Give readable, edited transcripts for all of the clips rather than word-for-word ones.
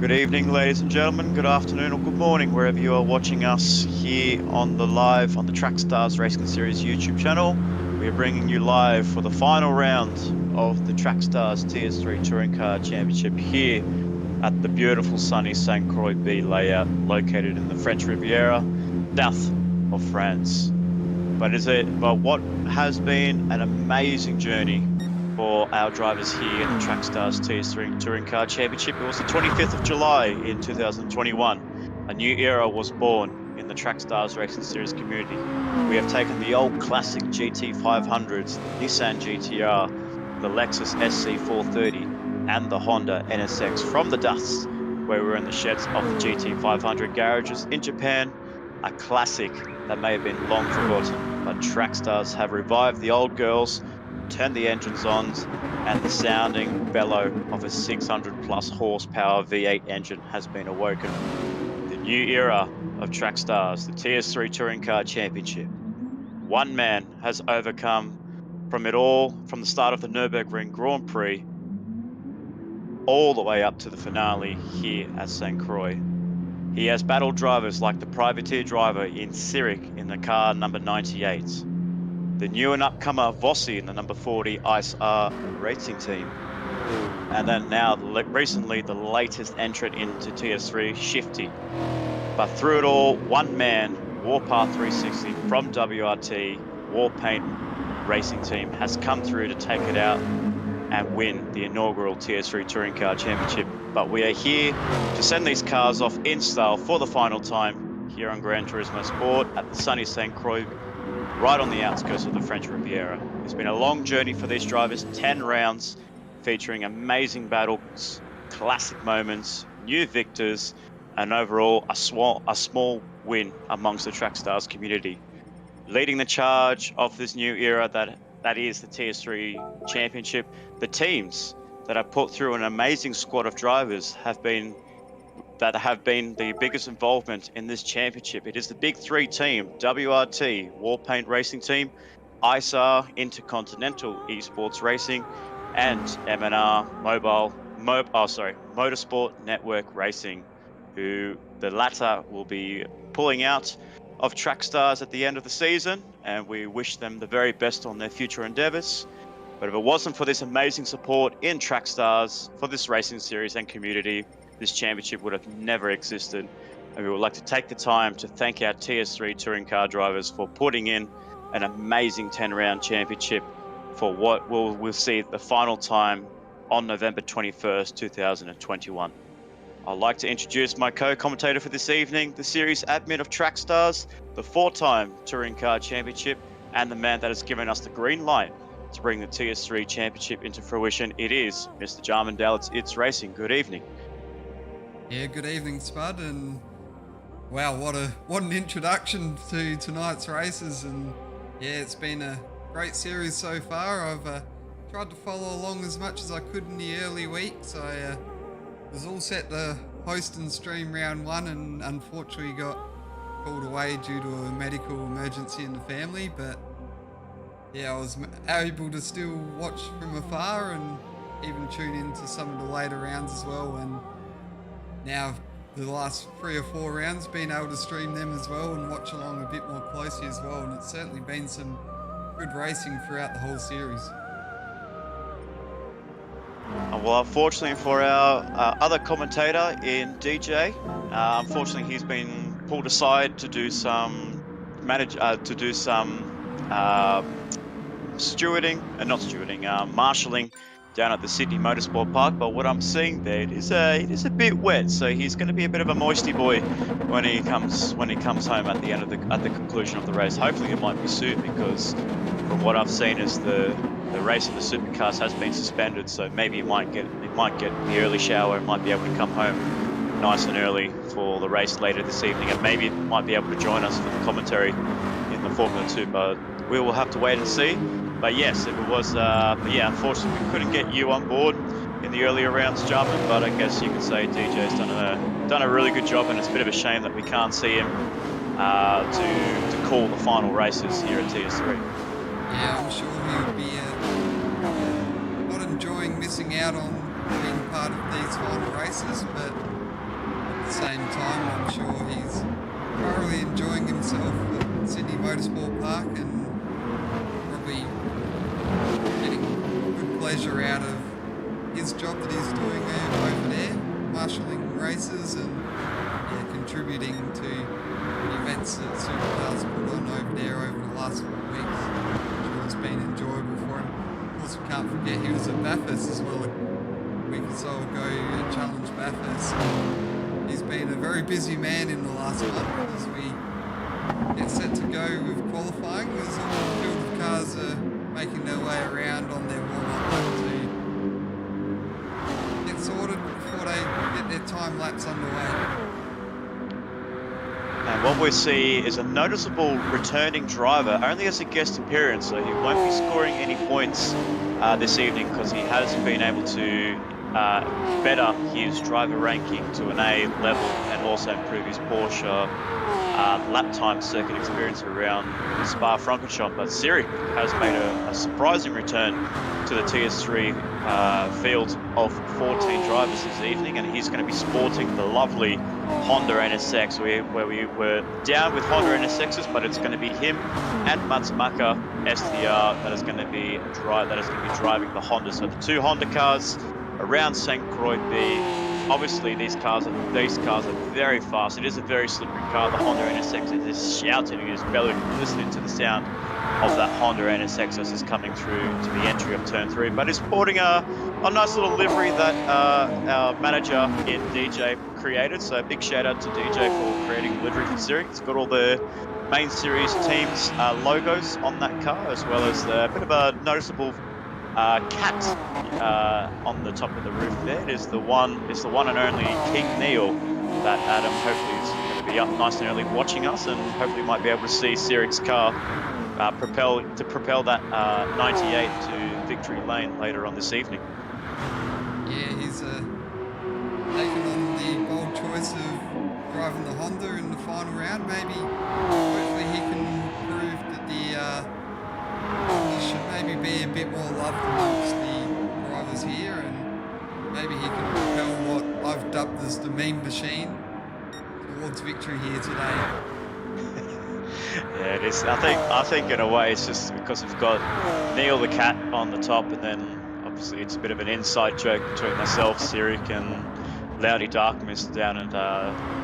Good evening, ladies and gentlemen. Good afternoon or good morning, wherever you are watching us here on the Trackstars Racing Series YouTube channel. We are bringing you live for the final round of the Trackstars TS3 Touring Car Championship here at the beautiful sunny St Croix B layout located in the French Riviera, south of France. But what has been an amazing journey for our drivers here in the Trackstars TS3 Touring Car Championship. It was the 25th of July in 2021. A new era was born in the Trackstars Racing Series community. We have taken the old classic GT500s, the Nissan GTR, the Lexus SC430, and the Honda NSX from the dust, where we were in the sheds of the GT500 garages in Japan. A classic that may have been long forgotten, but Trackstars have revived the old girls, turned the engines on, and the sounding bellow of a 600 plus horsepower V8 engine has been awoken. The new era of Trackstars, the TS3 Touring Car Championship. One man has overcome from it all, from the start of the Nürburgring Grand Prix, all the way up to the finale here at St Croix. He has battled drivers like the privateer driver in Zurich in the car number 98. The new and upcomer Vossi in the number 40 Ice R racing team. And then now, recently, the latest entrant into TS3, Shifty. But through it all, one man, Warpath 360 from WRT, Warpaint racing team, has come through to take it out and win the inaugural TS3 Touring Car Championship. But we are here to send these cars off in style for the final time here on Gran Turismo Sport at the sunny St Croix, right on the outskirts of the French Riviera. It's been a long journey for these drivers, 10 rounds featuring amazing battles, classic moments, new victors, and overall a small win amongst the Trackstars community. Leading the charge of this new era that is the TS3 Championship, the teams that have put through an amazing squad of drivers have been the biggest involvement in this championship. It is the big three team: WRT, Warpaint Racing Team, ISAR, Intercontinental Esports Racing, and M&R Motorsport Network Racing, who the latter will be pulling out of Trackstars at the end of the season, and we wish them the very best on their future endeavors. But if it wasn't for this amazing support in Trackstars for this racing series and community, this championship would have never existed. And we would like to take the time to thank our TS3 touring car drivers for putting in an amazing 10-round championship for what we'll see the final time on November 21st, 2021. I'd like to introduce my co-commentator for this evening, the series admin of Trackstars, the 4-time Touring Car Championship, and the man that has given us the green light to bring the TS3 Championship into fruition. It is Mr. Jarman Dalitz. It's Racing. Good evening. Yeah, good evening, Spud, and wow, what an introduction to tonight's races. And yeah, it's been a great series so far. I've tried to follow along as much as I could in the early weeks. I was all set to host and stream round one, and unfortunately got called away due to a medical emergency in the family. But yeah, I was able to still watch from afar and even tune into some of the later rounds as well. And now the last 3 or 4 rounds, being able to stream them as well and watch along a bit more closely as well. And it's certainly been some good racing throughout the whole series. Well, unfortunately for our other commentator in DJ, unfortunately he's been pulled aside to do some marshalling down at the Sydney Motorsport Park. But what I'm seeing there, it is a bit wet, so he's going to be a bit of a moisty boy when he comes home at the end of the conclusion of the race. Hopefully it might be soon, because from what I've seen is the race in the supercars has been suspended, so maybe he might get the early shower and might be able to come home nice and early for the race later this evening, and maybe might be able to join us for the commentary in the Formula 2, but we will have to wait and see. But yes, if it was, unfortunately we couldn't get you on board in the earlier rounds, Jarman, but I guess you could say DJ's done a really good job, and it's a bit of a shame that we can't see him to call the final races here at TS3. Yeah, I'm sure he would be not enjoying missing out on being part of these final races, but same time, I'm sure he's thoroughly enjoying himself at Sydney Motorsport Park and probably getting good pleasure out of his job that he's doing over there, marshalling races and contributing to the events that Supercars put on over there over the last 4 weeks. I'm sure it's been enjoyable for him. Of course, we can't forget he was at Bathurst as well a week or so ago at Challenge Bathurst. He's been a very busy man in the last month as we get set to go with qualifying, as all the field of cars are making their way around on their warm-up lap to get sorted before they get their time lapse underway. And what we see is a noticeable returning driver, only as a guest appearance, so he won't be scoring any points this evening because he has been able to better his driver ranking to an A level and also improve his Porsche lap time circuit experience around Spa-Francorchamps. But Siri has made a surprising return to the TS3 field of 14 drivers this evening, and he's going to be sporting the lovely Honda NSX, where we were down with Honda NSXs, but it's going to be him and Matsumaka STR that is going to be driving the Honda. So the two Honda cars around St Croix B. Obviously, these cars are very fast. It is a very slippery car. The Honda NSX is shouting, you just barely listening to the sound of that Honda NSX as it's coming through to the entry of turn 3. But he's sporting a nice little livery that our manager in DJ created. So a big shout out to DJ for creating the livery for Siri. It's got all the main series teams logos on that car, as well as a bit of a noticeable cat on the top of the roof there. It's the one and only King Neil that Adam hopefully is going to be up nice and early watching us, and hopefully might be able to see Sirik's car propel that 98 to victory lane later on this evening. Yeah, he's taken on the bold choice of driving the Honda in the final round. Maybe hopefully he can prove that he should maybe be a bit more loved amongst the drivers here, and maybe he can propel what I've dubbed as the meme machine towards victory here today. Yeah, it is. I think in a way it's just because we've got Neil the cat on the top, and then obviously it's a bit of an inside joke between myself, Sirik, and Loudy Darkness down at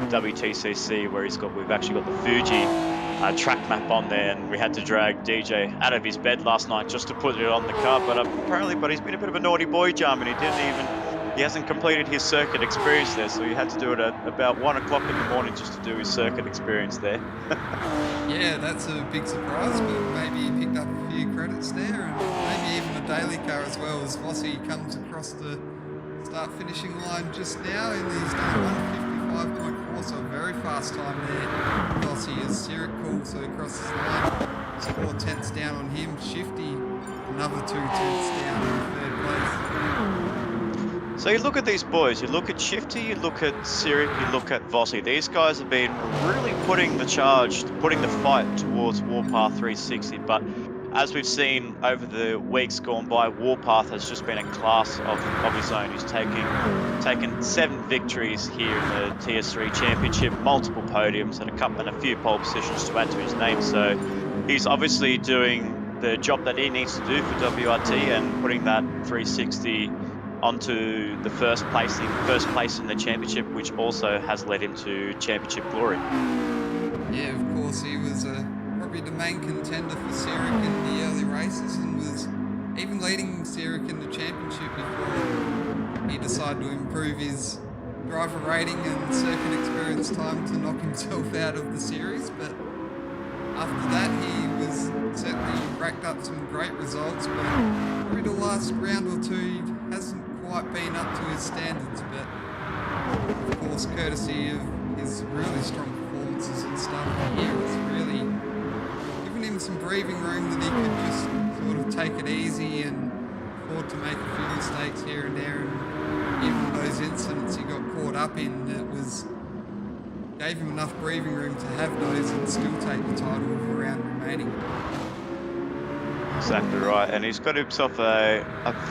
WTCC, where we've actually got the Fuji track map on there, and we had to drag DJ out of his bed last night just to put it on the car. But he's been a bit of a naughty boy, Jam, and he hasn't completed his circuit experience there, so he had to do it at about 1 o'clock in the morning just to do his circuit experience there. Yeah, that's a big surprise, but maybe he picked up a few credits there, and maybe even a daily car as well, as Vossi comes across the start-finishing line just now, and he's done 1:55.4, so a very fast time there. Vossi as Sirik pulls across the line. It's 4 tenths down on him. Shifty, another 2 tenths down in third place. So you look at these boys, you look at Shifty, you look at Sirik, you look at Vossi. These guys have been really putting the fight towards Warpath 360, but as we've seen over the weeks gone by, Warpath has just been a class of his own. He's taken 7 victories here in the TS3 Championship, multiple podiums, and a few pole positions to add to his name. So he's obviously doing the job that he needs to do for WRT and putting that 360 onto the first place in the championship, which also has led him to championship glory. Yeah, of course, he was probably the main contender for Sirik in the early races, and was even leading Sirik in the championship before he decided to improve his driver rating and circuit experience time to knock himself out of the series. But after that, he was certainly racked up some great results, but through the last round or two, he hasn't quite been up to his standards. But of course, courtesy of his really strong performances and stuff here, it's really given him some breathing room that he could just sort of take it easy and afford to make a few mistakes here and there. And even those incidents he got caught up in, gave him enough breathing room to have those and still take the title with a round remaining. Exactly right, and he's got himself a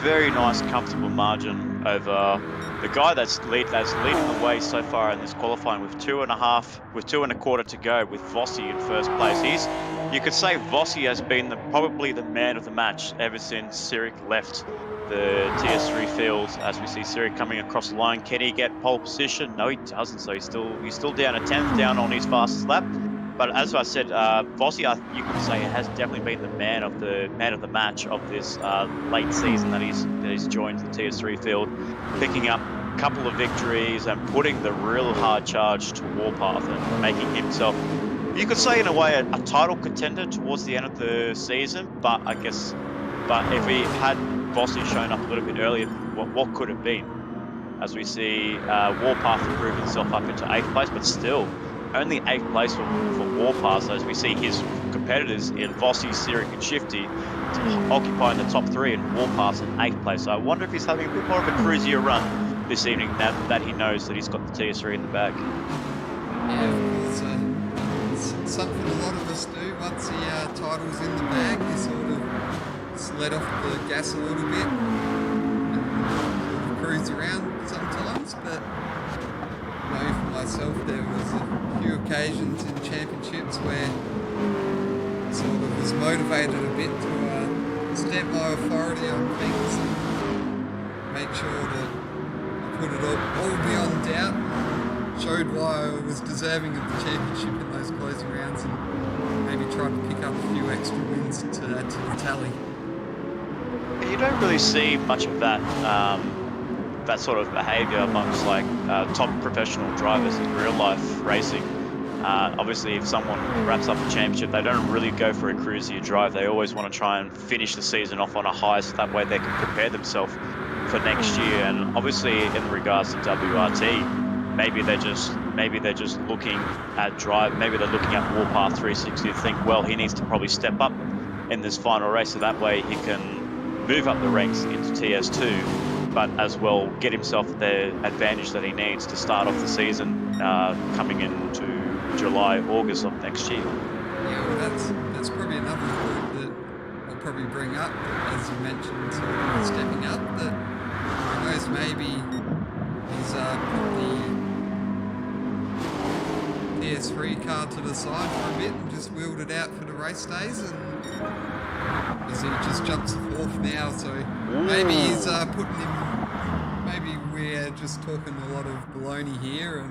very nice, comfortable margin over the guy that's leading the way so far in this qualifying with 2.25 to go, with Vossi in first place. You could say Vossi has been probably the man of the match ever since Sirik left the TS3 field. As we see Sirik coming across the line, can he get pole position? No, he doesn't. So he's still down a 10th, down on his fastest lap. But as I said, Vossi, you could say, has definitely been the man of the match of this late season that he's joined the TS3 field, picking up a couple of victories and putting the real hard charge to Warpath and making himself, you could say, in a way, a title contender towards the end of the season. But if we had Vossi shown up a little bit earlier, what could have been? As we see Warpath improve himself up into 8th place, but still only 8th place for Warpath, as we see his competitors in Vossi, Sirik and Shifty occupying the top 3, and Warpath's in 8th place. So I wonder if he's having a bit more of a cruisier run this evening now that he knows that he's got the TS3 in the bag. Yeah, it's something a lot of us do. Once the title's in the bag, you sort of just let off the gas a little bit and cruise around sometimes, but I know for myself there was a few occasions in championships where I sort of was motivated a bit to stamp my authority on things and make sure that I put it all beyond doubt and showed why I was deserving of the championship in those closing rounds, and maybe try to pick up a few extra wins to add to the tally. You don't really see much of that that sort of behaviour amongst like top professional drivers in real life racing. Obviously, if someone wraps up the championship, they don't really go for a cruisier drive. They always want to try and finish the season off on a high, so that way they can prepare themselves for next year. And obviously, in regards to WRT, maybe they're just looking at drive. Maybe they're looking at Warpath 360 to think, well, he needs to probably step up in this final race, so that way he can move up the ranks into TS2, but as well get himself the advantage that he needs to start off the season coming into July, August of next year. Yeah, well, that's probably another point that I'll probably bring up, as you mentioned, stepping up, that who knows, maybe he's put the TS3 car to the side for a bit and just wheeled it out for the race days, and as he just jumps the 4th now, so maybe he's putting him, maybe we're just talking a lot of baloney here and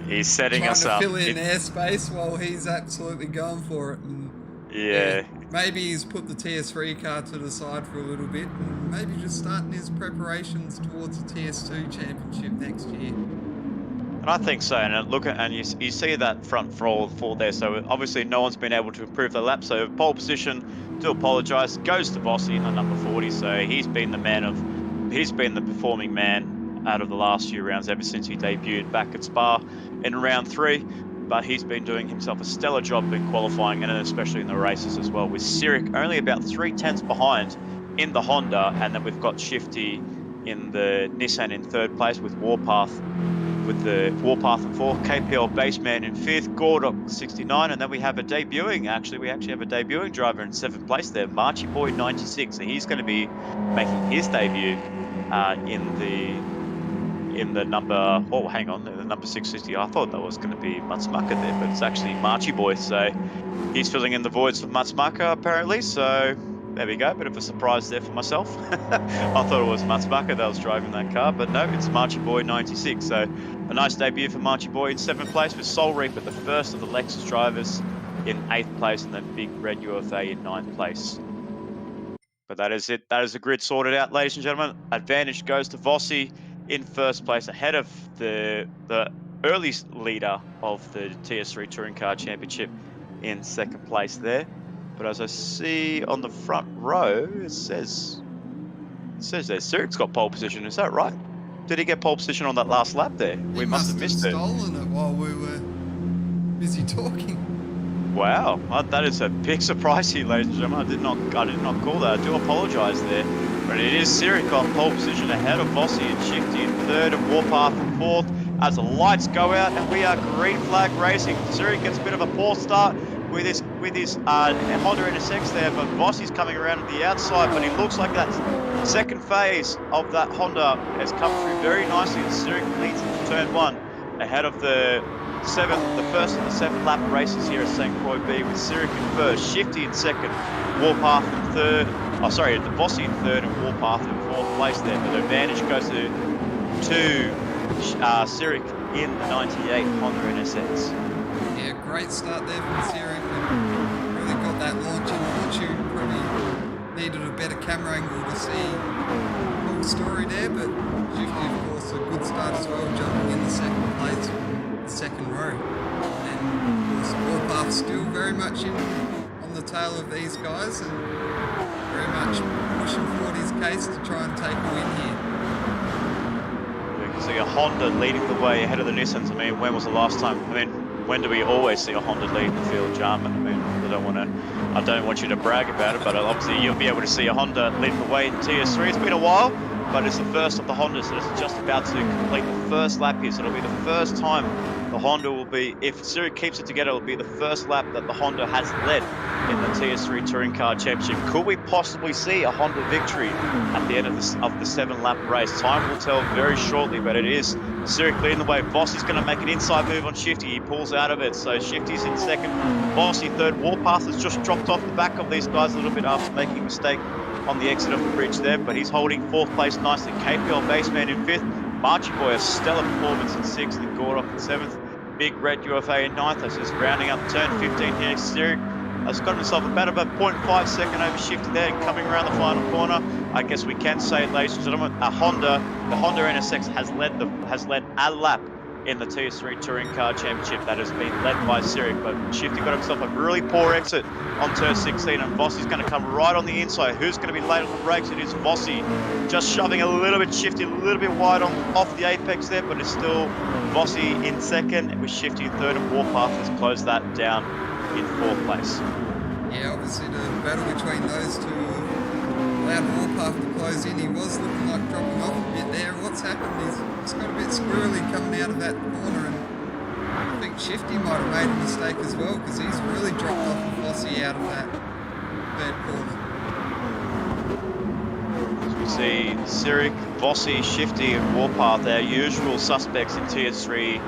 he's setting us trying up. to fill in airspace while he's absolutely going for it. And yeah, maybe he's put the TS3 car to the side for a little bit and maybe just starting his preparations towards the TS2 championship next year. And I think so. And you see that front fall there. So obviously no one's been able to improve the lap. So pole position, do apologise, goes to Vossi on number 40. So he's been the performing man out of the last few rounds ever since he debuted back at Spa in round 3. But he's been doing himself a stellar job in qualifying and especially in the races as well, with Sirik only about 3/10 behind in the Honda, and then we've got Shifty in the Nissan in 3rd place, with Warpath in 4th, KPL Baseman in 5th, Gordok 69, and then we have a debuting driver in 7th place there, Marchy Boy 96. So he's going to be making his debut in the number, the number 660. I thought that was going to be Matsumaca there, but it's actually Marchy Boy. So he's filling in the voids for Matsumaca apparently. So there we go, bit of a surprise there for myself. I thought it was Matsumaca that was driving that car, but no, it's Marchy Boy 96. So a nice debut for Marchy Boy in 7th place, with Soul Reaper, the first of the Lexus drivers, in 8th place, and then Big Red UFA in 9th place. But that is it. That is the grid sorted out, ladies and gentlemen. Advantage goes to Vossi in 1st place, ahead of the early leader of the TS3 Touring Car Championship in 2nd place there. But as I see on the front row, it says there Sirik's got pole position. Is that right? Did he get pole position on that last lap there? We must have missed it. Stolen it while we were busy talking. Wow, that is a big surprise here, ladies and gentlemen. I did not call that. I do apologise there. But it is Sirik on pole position, ahead of Vossi and Shifty in 3rd, and Warpath in 4th. As the lights go out, and we are green flag racing. Sirik gets a bit of a poor start with his Honda NSX there, but Vossi's coming around to the outside, but he looks like Second phase of that Honda has come through very nicely. Cyric leads into turn 1 ahead of the first of the 7 lap races here at St Croix B, with Cyric in first, Shifty in second, Warpath in third. Oh, sorry, Vossi in third and Warpath in fourth place there. But the advantage goes to Cyric in the 98 Honda NSX. Yeah, great start there from Cyric, and really got that launch in. You probably needed a better camera angle to see the whole story there, but Shifty, of course, a good start as well, jumping in the second place, the second row. And of course, Warpath still very much in on the tail of these guys, and very much pushing forward his case to try and take a win here. We can see a Honda leading the way ahead of the Nissans. I mean, when was the last time? I mean, when do we always see a Honda lead the field, Jarman? I mean, I don't want you to brag about it, but obviously you'll be able to see a Honda leading the way in TS3. It's been a while, but it's the first of the Hondas that is just about to complete the first lap here. So it'll be the first time the Honda will be, if Cyric keeps it together, it'll be the first lap that the Honda has led in the TS3 Touring Car Championship. Could we possibly see a Honda victory at the end of the 7-lap race? Time will tell very shortly, but it is Cyric leading the way. Vossi's going to make an inside move on Shifty. He pulls out of it, so Shifty's in second, Vossi third. Warpath has just dropped off the back of these guys a little bit after making a mistake on the exit of the bridge there, but he's holding fourth place nicely. KPL Baseman in fifth, Marchie Boy a stellar performance in sixth, and Gordoff in seventh. Big Red UFA in ninth. That's just rounding up turn 15 here. Cyric has got himself about 0.5 second over Shifty there, and coming around the final corner. I guess we can say it, ladies and gentlemen, the Honda NSX has led a lap in the TS3 Touring Car Championship. That has been led by Cyric, but Shifty got himself a really poor exit on turn 16, and Vossi's going to come right on the inside. Who's going to be late on the brakes? It is Vossi, just shoving a little bit Shifty, a little bit wide off the apex there, but it's still Vossi in second, with Shifty in third, and Warpath has closed that down in fourth place. Yeah, obviously the battle between those two allowed Warpath to close in. He was looking like dropping off a bit there. What's happened is he's got a bit squirrely coming out of that corner, and I think Shifty might have made a mistake as well, because he's really dropped off with Vossi out of that third corner. As we see Cyric, Vossi, Shifty and Warpath, our usual suspects in TS3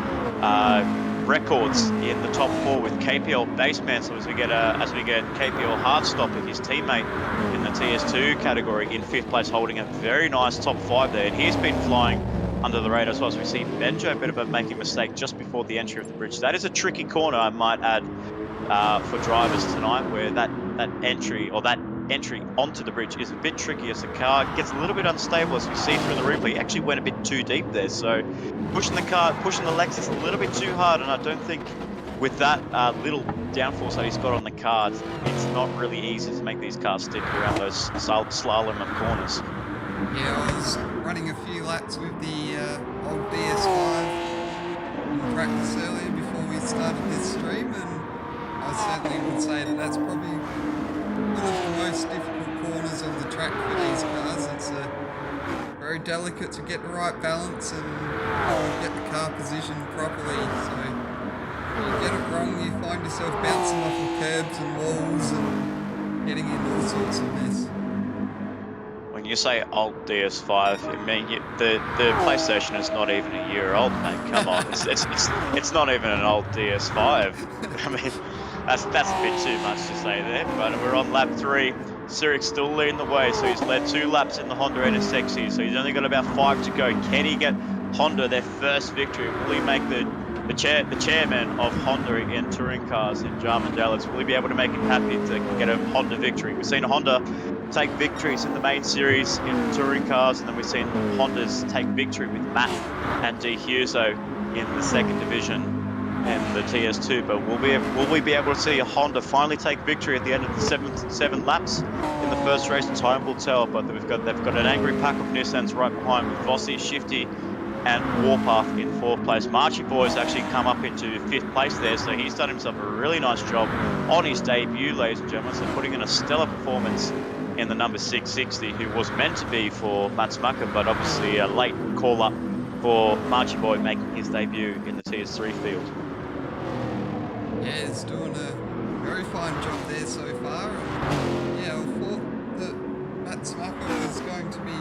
records in the top 4, with KPL Baseman. So as we get KPL Hardstopper, his teammate in the TS2 category, in 5th place, holding a very nice top 5 there, and he's been flying under the radar as well. So we see Benjo a bit of a making a mistake just before the entry of the bridge. That is a tricky corner, I might add, for drivers tonight, where that entry onto the bridge is a bit tricky as the car gets a little bit unstable, as we see through the replay. He actually went a bit too deep there, so pushing the Lexus a little bit too hard, and I don't think with that little downforce that he's got on the car, it's not really easy to make these cars stick around those slalom of corners. Yeah, I was running a few laps with the old DS5 in practice earlier before we started this stream, and I certainly would say that that's probably one of the most difficult corners on the track for these cars. It's very delicate to get the right balance and get the car positioned properly. So if you get it wrong, you find yourself bouncing off of curbs and walls and getting into all sorts of mess. When you say old DS5, I mean the PlayStation is not even a year old, mate. Come on, it's not even an old DS5. I mean, that's a bit too much to say there. But we're on lap 3. Cyric's still leading the way, so he's led 2 laps in the Honda NSX here. So he's only got about 5 to go. Can he get Honda their first victory? Will he make the chairman of Honda in touring cars in Jarman Dallas? Will he be able to make him happy to get a Honda victory? We've seen Honda take victories in the main series in touring cars, and then we've seen Hondas take victory with Matt and D. Huso in the second division and the TS2. But will we be able to see a Honda finally take victory at the end of the 7 laps in the first race? Time will tell. But they've got an angry pack of Nissans right behind, with Vossi, Shifty and Warpath in 4th place. Marchie Boy's actually come up into 5th place there, so he's done himself a really nice job on his debut, ladies and gentlemen. So putting in a stellar performance in the number 660, who was meant to be for Mats Macker, but obviously a late call up for Marchie Boy making his debut in the TS3 field. Yeah, he's doing a very fine job there so far. And yeah, I thought that Mats Macker was going to be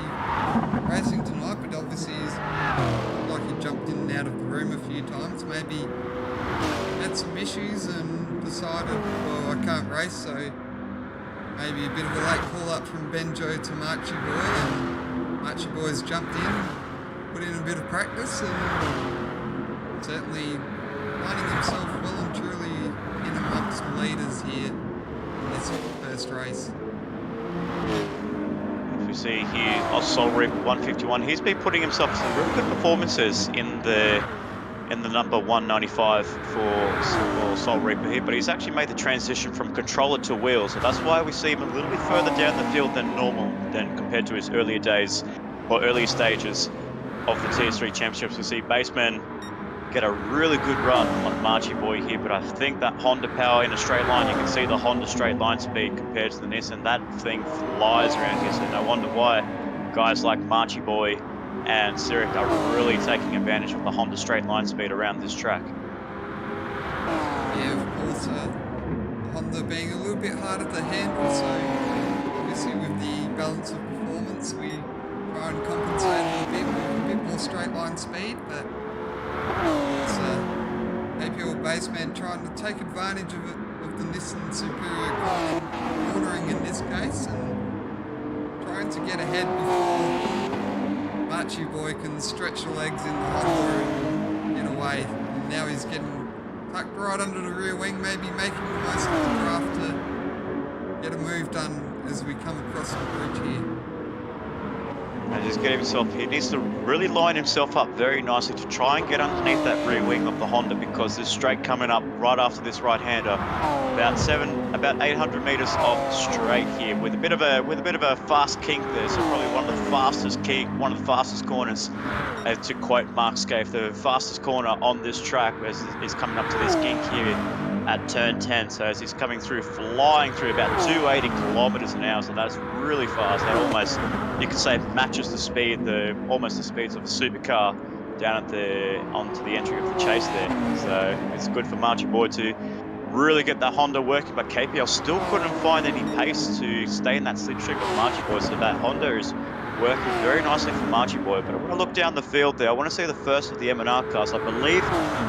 maybe had some issues and decided, well, I can't race, so maybe a bit of a late call up from Benjo to Marchie Boy, and Marchie Boy's jumped in, put in a bit of practice, and certainly finding himself well and truly in amongst the leaders here in this first race. If we see here, Sol Reaper 151, he's been putting himself in some really good performances in the number 195 for Sol Reaper here, but he's actually made the transition from controller to wheel, so that's why we see him a little bit further down the field than normal, than compared to his earlier days or earlier stages of the TS3 championships. We see Baseman get a really good run on Marchie Boy here, but I think that Honda power in a straight line, you can see the Honda straight line speed compared to the Nissan, that thing flies around here, so no wonder why guys like Marchie Boy and Cyric are really taking advantage of the Honda straight line speed around this track. Yeah, of course, Honda being a little bit harder to handle, so obviously with the balance of performance, we try and compensate a bit more straight line speed, but it's APL Baseman trying to take advantage of the Nissan superior cornering in this case, and trying to get ahead before Marchie Boy can stretch the legs in the Honda and get away. And now he's getting tucked right under the rear wing, maybe making the most of the draft to get a move done as we come across the bridge here. And just get himself, he needs to really line himself up very nicely to try and get underneath that rear wing of the Honda, because there's straight coming up right after this right-hander, about 800 meters of straight here with a bit of a fast kink there. So probably one of the fastest corners, to quote Mark Scaife, the fastest corner on this track is coming up to this kink here at turn 10. So as he's coming through, flying through about 280 kilometers an hour, so that's really fast. That almost, you could say, matches the speed, almost the speeds of a supercar down onto the entry of the chase there. So it's good for Marchie Boy to really get that Honda working, but KPL still couldn't find any pace to stay in that slipstream of Marchie Boy, so that Honda is working very nicely for Marchie Boy. But I want to look down the field there. I want to see the first of the M&R cars. I believe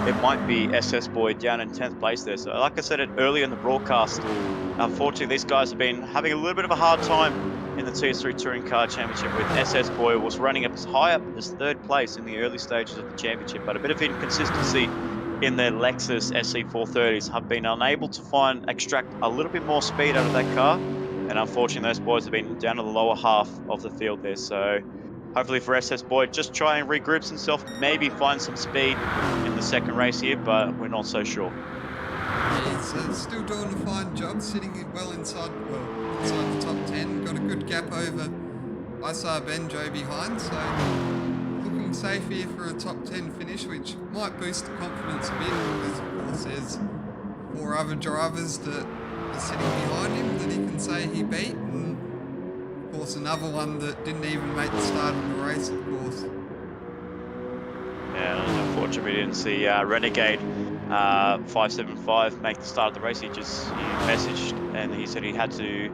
it might be SS Boy down in 10th place there. So like I said it earlier in the broadcast, unfortunately these guys have been having a little bit of a hard time in the TS3 Touring Car Championship, with SS Boy was running up as high up as 3rd place in the early stages of the championship, but a bit of inconsistency in their Lexus SC430s, have been unable to extract a little bit more speed out of that car, and unfortunately those boys have been down to the lower half of the field there. So hopefully for SS Boy, just try and regroup himself, maybe find some speed in the second race here, but we're not so sure. Yeah, he's still doing a fine job, sitting well inside the top 10, got a good gap over Isar Benjo behind, so looking safe here for a top 10 finish, which might boost the confidence a bit, because of course there's 4 other drivers that are sitting behind him that he can say he beat, and of course another one that didn't even make the start of the race, of course. Yeah, unfortunately we didn't see Renegade 575 make the start of the race. He messaged and he said he had to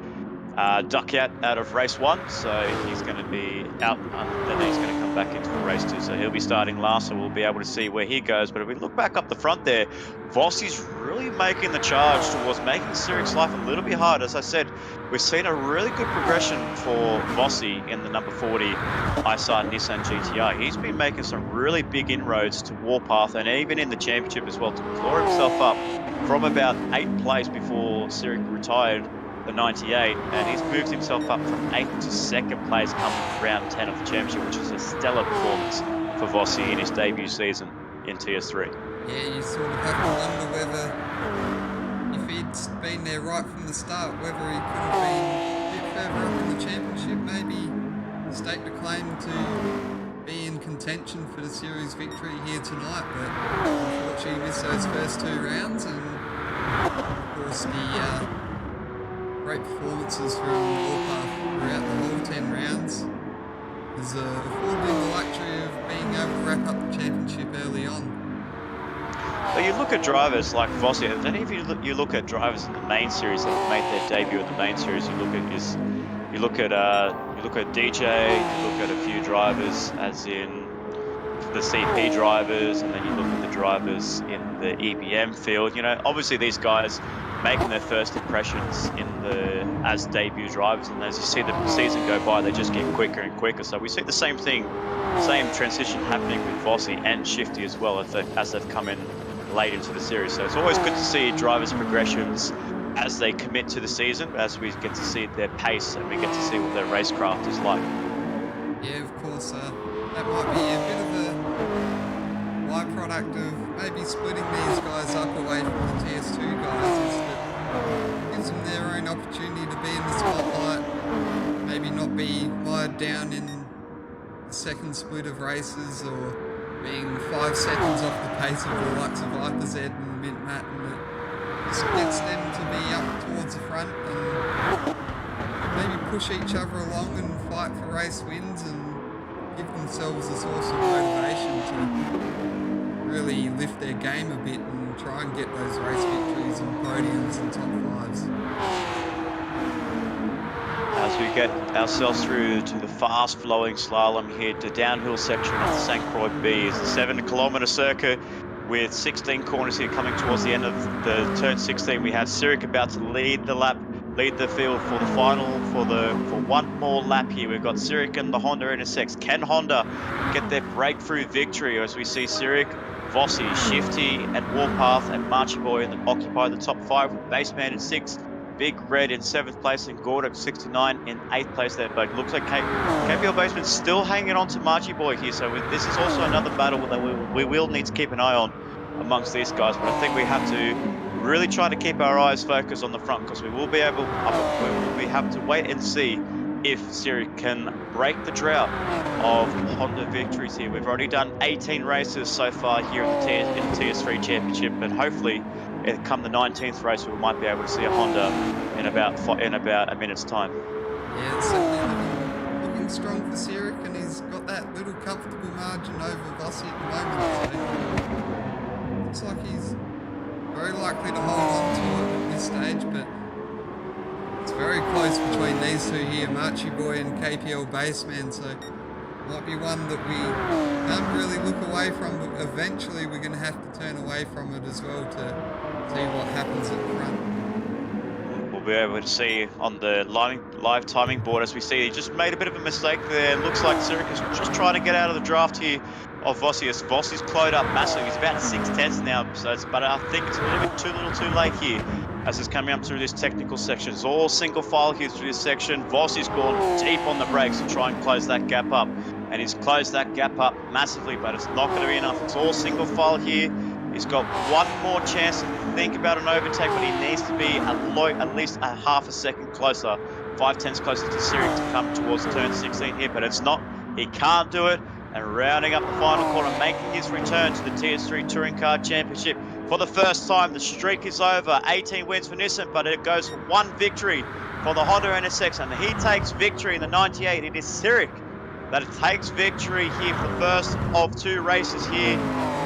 duck out of race 1, so he's going to be out, and then he's going to come back into race 2, so he'll be starting last, so we'll be able to see where he goes. But if we look back up the front there, Vossi's really making the charge towards making Cyric's life a little bit hard. As I said, we've seen a really good progression for Vossi in the number 40 Isar Nissan GTR. He's been making some really big inroads to Warpath, and even in the championship as well, to claw himself up from about 8th place before Cyric retired the 98, and he's moved himself up from 8th to 2nd place coming round 10 of the championship, which is a stellar performance for Vossi in his debut season in TS3. Yeah, you sort of have to wonder whether, if he'd been there right from the start, whether he could have been a bit further up in the championship, maybe staked a claim to be in contention for the series victory here tonight, but unfortunately he missed those first 2 rounds, and of course the great performances from Warpath throughout the whole 10 rounds has afforded him the luxury of being able to wrap up the championship early on. But you look at drivers like Vossi, and then if you look at drivers in the main series that have made their debut in the main series, you look at DJ, you look at a few drivers as in the CP drivers, and then you look at the drivers in the EBM field. Obviously these guys making their first impressions in the as debut drivers, and as you see the season go by, they just get quicker and quicker. So we see the same thing, same transition happening with Vossi and Shifty as well as they've come in late into the series. So it's always good to see drivers' progressions as they commit to the season, as we get to see their pace and we get to see what their racecraft is like. Yeah, of course, that might be a bit of a byproduct of maybe splitting these guys up away from the TS2 guys is that gives them their own opportunity to be in the spotlight, maybe not be mired down in the second split of races or being 5 seconds off the pace of the likes of Viper Z and Mint Matt, and it just gets them to be up towards the front and maybe push each other along and fight for race wins and give themselves a source of motivation to really lift their game a bit and try and get those race victories and podiums and top fives. As we get ourselves through to the fast flowing slalom here, the downhill section of the St Croix B is a 7 kilometer circuit with 16 corners here coming towards the end of the turn 16. We have Sirik about to lead the lap, lead the field for the final, for one more lap here. We've got Sirik and the Honda NSX. Can Honda get their breakthrough victory as we see Sirik, Vossi, Shifty, and Warpath and Marchy Boy occupy the top 5 with Baseman in 6th, Big Red in 7th place, and Gordok 69 in 8th place there. But it looks like KPL Baseman's still hanging on to Marchy Boy here. So this is also another battle that we will need to keep an eye on amongst these guys. But I think we have to really try to keep our eyes focused on the front, because we will be have to wait and see if Siri can break the drought of Honda victories here. We've already done 18 races so far here in the TS3 Championship, and hopefully, come the 19th race, we might be able to see a Honda in about a minute's time. Yeah, it's certainly looking strong for Sirik, and he's got that little comfortable margin over Vossi at the moment. So looks like he's very likely to hold on to it at this stage, but it's very close between these two here, Marchy Boy and KPL Baseman, so might be one that we can't really look away from, but eventually we're going to have to turn away from it as well to see what happens at the front. We'll be able to see on the live timing board, as we see he just made a bit of a mistake there. It looks like Sirik is just trying to get out of the draft here of Vossi, as Vossi's closed up massively. He's about 6/10 now, but I think it's a little bit too late here as it's coming up through this technical section. It's all single file here through this section. Vossi's gone deep on the brakes to try and close that gap up, and he's closed that gap up massively, but it's not going to be enough. It's all single file here. He's got one more chance to think about an overtake, but he needs to be at least a half a second closer, 5/10 closer to Sirik to come towards turn 16 here, but it's not. He can't do it. And rounding up the final corner, making his return to the TS3 Touring Car Championship for the first time. The streak is over. 18 wins for Nissan, but it goes for one victory for the Honda NSX, and he takes victory in the 98. It is Sirik that takes victory here for the first of 2 races here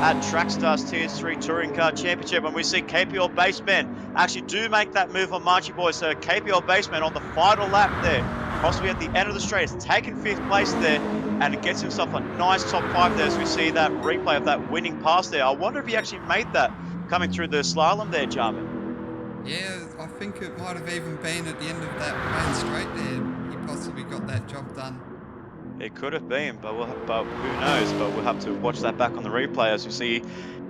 at Trackstars TS3 Touring Car Championship. And we see KPL Baseman actually do make that move on Marchy Boy. So KPL Baseman on the final lap there, possibly at the end of the straight, has taken 5th place there, and it gets himself a nice top 5 there as we see that replay of that winning pass there. I wonder if he actually made that coming through the slalom there, Jarman. Yeah, I think it might have even been at the end of that main straight there. He possibly got that job done. It could have been, but who knows? But we'll have to watch that back on the replay as we see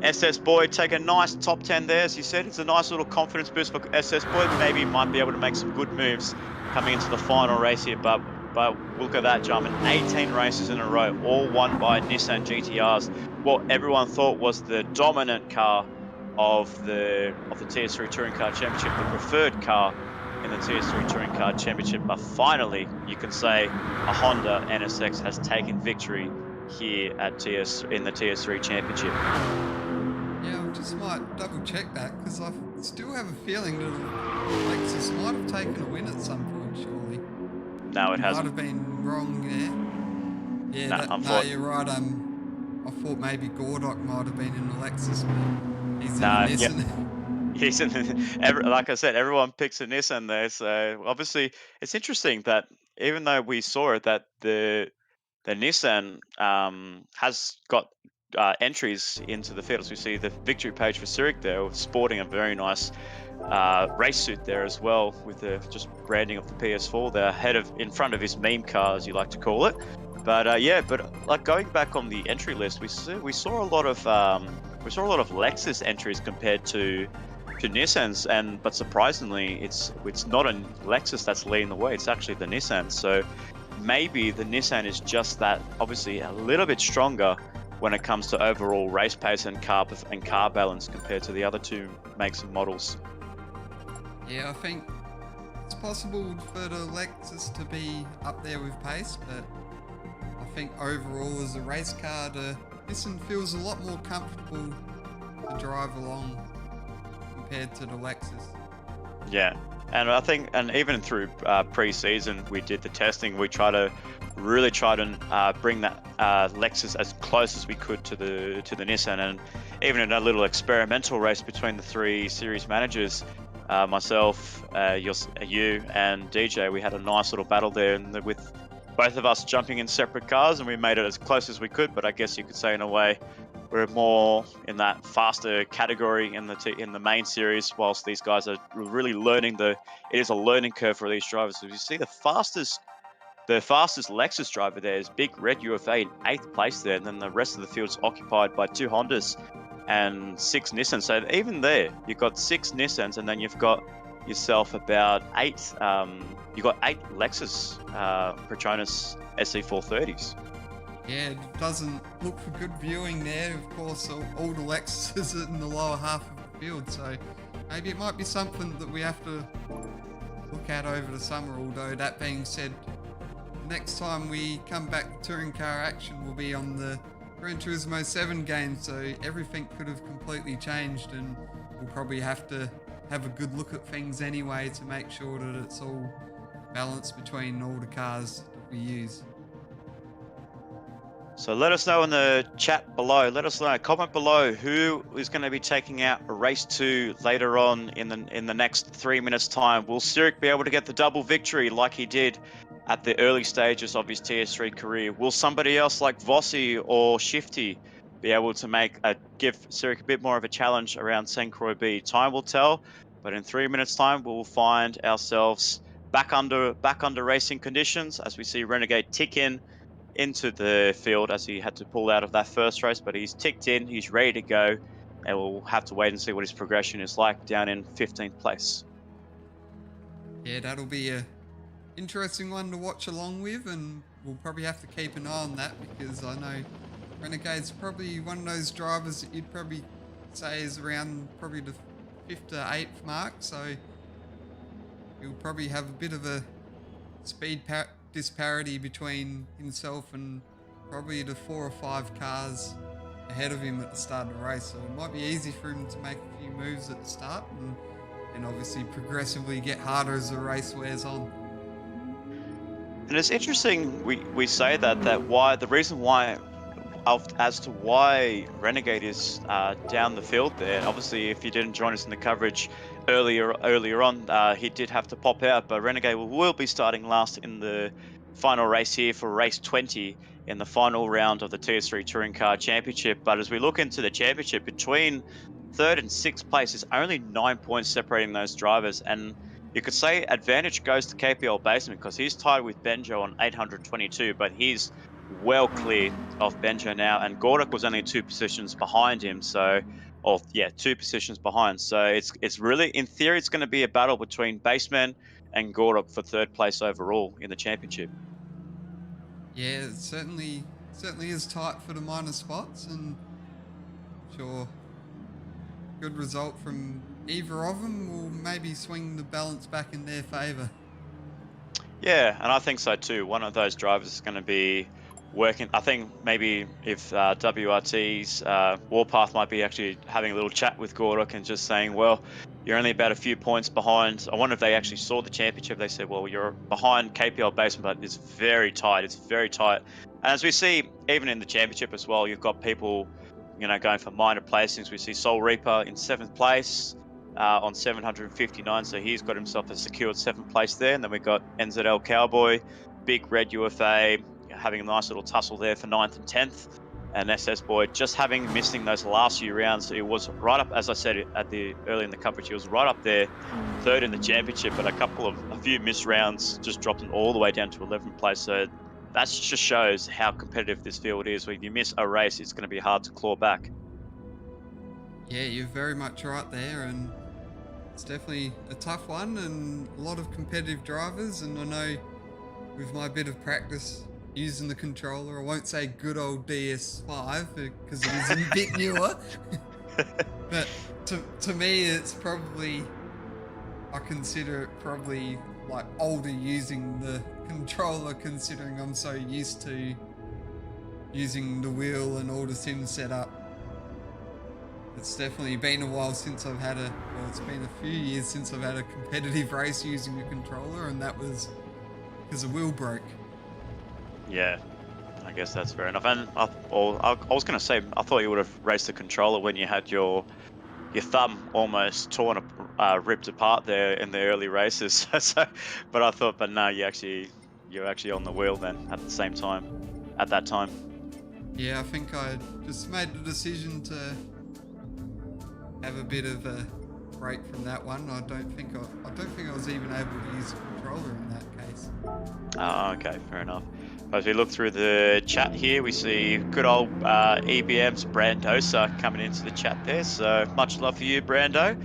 SS Boyd take a nice top 10 there. As you said, it's a nice little confidence boost for SS Boyd. Maybe he might be able to make some good moves coming into the final race here. But look at that, Jarman. 18 races in a row, all won by Nissan GTRs. What everyone thought was the dominant car of the TS3 Touring Car Championship, the preferred car in the TS3 Touring Car Championship. But finally, you can say a Honda NSX has taken victory here at in the TS3 Championship. Yeah, I just might double check that, because I still have a feeling that Lexus might have taken a win at some point, surely. No, it Might hasn't. have been wrong there. Yeah, no, you're right. I thought maybe Gordok might have been in the Lexus, but he's in a No, yeah. Nissan. He's like I said, everyone picks a Nissan there. So obviously, it's interesting that even though we saw it, that the Nissan has got entries into the field. As we see the victory page for Zurich there, sporting a very nice race suit there as well, with the just branding of the PS4 there, in front of his meme car, as you like to call it. But yeah, but like going back on the entry list, we saw a lot of Lexus entries compared to Nissans, but surprisingly, it's not a Lexus that's leading the way. It's actually the Nissan. So maybe the Nissan is just that, obviously a little bit stronger when it comes to overall race pace and car balance compared to the other two makes and models. Yeah, I think it's possible for the Lexus to be up there with pace, but I think overall as a race car, the Nissan feels a lot more comfortable to drive along compared to the Lexus. Yeah, and I think, and even through pre-season, we did the testing. We really try to bring that Lexus as close as we could to the Nissan, and even in a little experimental race between the three series managers, myself, you, and DJ, we had a nice little battle there, and with both of us jumping in separate cars, and we made it as close as we could. But I guess you could say, in a way, we're more in that faster category in the main series, whilst these guys are really learning it is a learning curve for these drivers. So you see the fastest Lexus driver there is Big Red UFA in 8th place there, and then the rest of the field's occupied by 2 Hondas and 6 Nissans. So even there, you've got 6 Nissans, and then you've got yourself about 8. You've got 8 Lexus Petronas SC430s. Yeah, it doesn't look for good viewing there. Of course, all the Lexuses are in the lower half of the field, so maybe it might be something that we have to look at over the summer. Although, that being said, next time we come back to touring car action will be on the Gran Turismo 7 game, so everything could have completely changed, and we'll probably have to have a good look at things anyway to make sure that it's all balanced between all the cars that we use. So let us know in the chat below. Let us know, comment below, who is going to be taking out race 2 later on in the next 3 minutes time. Will Zurich be able to get the double victory like he did at the early stages of his TS3 career? Will somebody else like Vossi or Shifty be able to give Zurich a bit more of a challenge around St Croix B? Time will tell, but in 3 minutes time we'll find ourselves back under racing conditions as we see Renegade tick into the field, as he had to pull out of that first race, but he's ticked in, he's ready to go, and we'll have to wait and see what his progression is like down in 15th place. Yeah, that'll be a interesting one to watch along with, and we'll probably have to keep an eye on that, because I know Renegade's probably one of those drivers that you'd probably say is around probably the 5th to 8th mark, so he'll probably have a bit of a speed disparity between himself and probably the 4 or 5 cars ahead of him at the start of the race. So it might be easy for him to make a few moves at the start, and obviously progressively get harder as the race wears on. And it's interesting we say the reason why as to why Renegade is down the field there. Obviously, if you didn't join us in the coverage earlier on, he did have to pop out, but Renegade will be starting last in the final race here for race 20 in the final round of the TS3 Touring Car Championship. But as we look into the championship, between 3rd and 6th place is only 9 points separating those drivers, and you could say advantage goes to KPL Baseman because he's tied with Benjo on 822, but he's well clear of Benjo now, and Gordock was only 2 positions behind him, 2 positions behind. So it's really, in theory, it's going to be a battle between Baseman and Gordock for 3rd place overall in the championship. Yeah, it certainly is tight for the minor spots, and I'm sure good result from either of them will maybe swing the balance back in their favour. Yeah, and I think so too. One of those drivers is going to be working. I think maybe if WRT's Warpath might be actually having a little chat with Gordock and just saying, well, you're only about a few points behind. I wonder if they actually saw the championship. They said, well, you're behind KPL Basement, but it's very tight. It's very tight. And as we see, even in the championship as well, you've got people, going for minor placings. We see Soul Reaper in 7th place on 759. So he's got himself a secured 7th place there. And then we've got NZL Cowboy, Big Red UFA, having a nice little tussle there for 9th and 10th. And SS Boy just missing those last few rounds. He was right up, as I said early in the coverage, he was right up there, 3rd in the championship, but a few missed rounds just dropped him all the way down to 11th place. So that just shows how competitive this field is. When you miss a race, it's going to be hard to claw back. Yeah, you're very much right there, and it's definitely a tough one and a lot of competitive drivers. And I know with my bit of practice using the controller, I won't say good old DS5 because it is a bit newer, but to me it's probably, I consider it probably like older using the controller, considering I'm so used to using the wheel and all the sim setup. It's definitely been a while since I've had it's been a few years since I've had a competitive race using a controller, and that was because the wheel broke. Yeah, I guess that's fair enough. And I was going to say, I thought you would have raced the controller when you had your thumb almost ripped apart there in the early races. But no, you're actually on the wheel then at that time. Yeah, I think I just made the decision to have a bit of a break from that one. I don't think I was even able to use the controller in that case. Oh, okay, fair enough. As we look through the chat here, we see good old EBM's Brandosa coming into the chat there. So much love for you, Brando.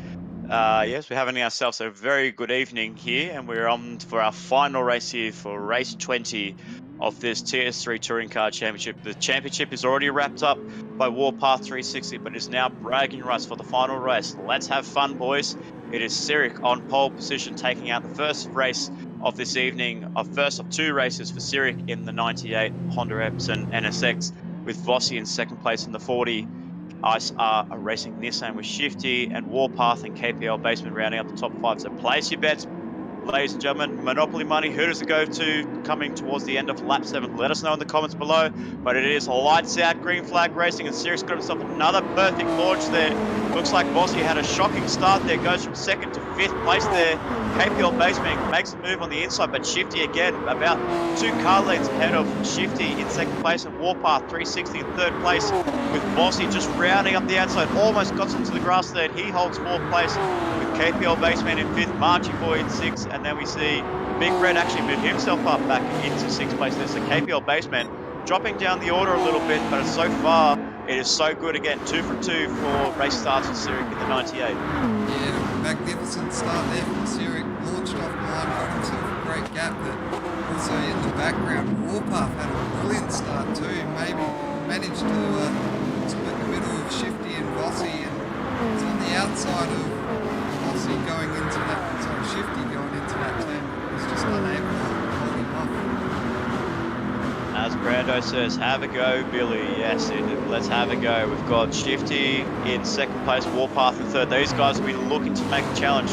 Yes, we're having ourselves a very good evening here, and we're on for our final race here for race 20 of this TS3 Touring Car Championship. The championship is already wrapped up by Warpath 360, but it's now bragging rights for the final race. Let's have fun, boys. It is Sirik on pole position, taking out the first race of this evening, first of 2 races for Sirik in the 98 Honda Epson NSX, with Vossi in 2nd place in the 40. Ice are racing Nissan with Shifty and Warpath and KPL Basement rounding up the top 5. So place your bets, ladies and gentlemen. Monopoly money, who does it go to coming towards the end of lap 7? Let us know in the comments below. But it is lights out, green flag racing, and Sirik's got himself another perfect launch there. Looks like Vossi had a shocking start there, goes from 2nd to 5th place there. KPL Basement makes a move on the inside, but Shifty again about 2 car lengths ahead of Shifty in 2nd place, and Warpath 360 in 3rd place, with Vossi just rounding up the outside, almost got into the grass there. He holds 4th place, with KPL Basement in 5th, Marchie Boy in 6th, and then we see Big Red actually move himself up back into 6th place there. So KPL Basement dropping down the order a little bit, but so far it is so good. Again, 2 from 2 for race starts with Sirik in the 98. Yeah, magnificent start there from Sirik. Launched off line, got himself a great gap, but also in the background, Warpath had a brilliant start too. Maybe managed to split the middle of Shifty and Vossi, and it's on the outside of Vossi going into that, Shifty going into that turn. Was just unable to hold him off. As Brando says, have a go, Billy. Yes, let's have a go. We've got Shifty in 2nd place, Warpath in 3rd. These guys will be looking to make a challenge.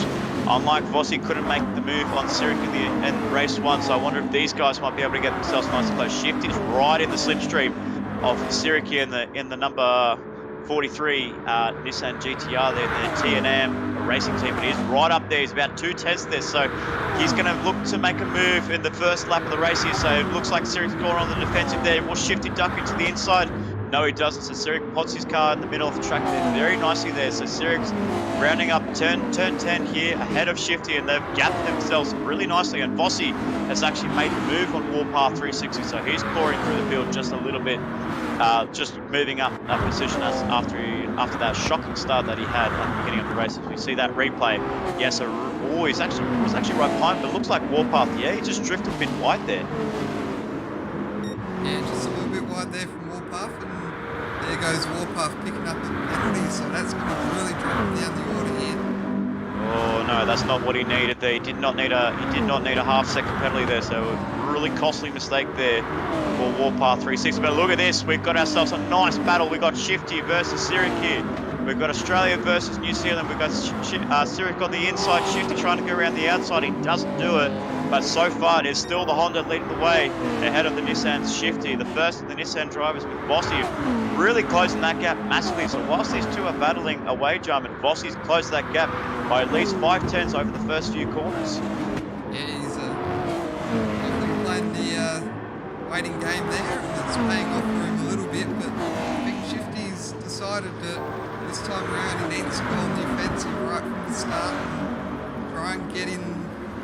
Unlike Vossi, couldn't make the move on Sirik in race 1, so I wonder if these guys might be able to get themselves nice and close. Shifty's right in the slipstream of Sirik here in the number 43 Nissan GTR there, the T&M racing team, but he's right up there. He's about 2 tenths there, so he's going to look to make a move in the first lap of the race here. So it looks like Sirik's going on the defensive there. Will Shifty duck into the inside? No, he doesn't. So Sirik pots his car in the middle of the track there very nicely there. So Sirik's rounding up turn 10 here ahead of Shifty, and they've gapped themselves really nicely. And Vossi has actually made the move on Warpath 360, so he's clawing through the field just a little bit, just moving up a position after that shocking start that he had at the beginning of the race. As we see that replay, yes, he was actually right behind, but it looks like Warpath, yeah, he just drifted a bit wide there. Yeah, just a little bit wide there from Warpath, and there goes Warpath picking up a penalty, so that's going to really drop down the order here. Oh no, that's not what he needed there. He did not need a half-second penalty there, so a really costly mistake there for Warpath 360. But look at this, we've got ourselves a nice battle. We've got Shifty versus Sirik here. We've got Australia versus New Zealand. We've got Sirik on the inside, Shifty trying to go around the outside. He doesn't do it, but so far it is still the Honda leading the way ahead of the Nissan's Shifty. The first of the Nissan drivers with Vossi really closing that gap massively. So whilst these two are battling a wage arm, and Vossi's closed that gap by at least 5 tenths over the first few corners. Yeah, he's definitely playing waiting game there, and it's paying off for him a little bit. But I think Shifty's decided that this time around he needs to go on the offensive right from the start and try and get in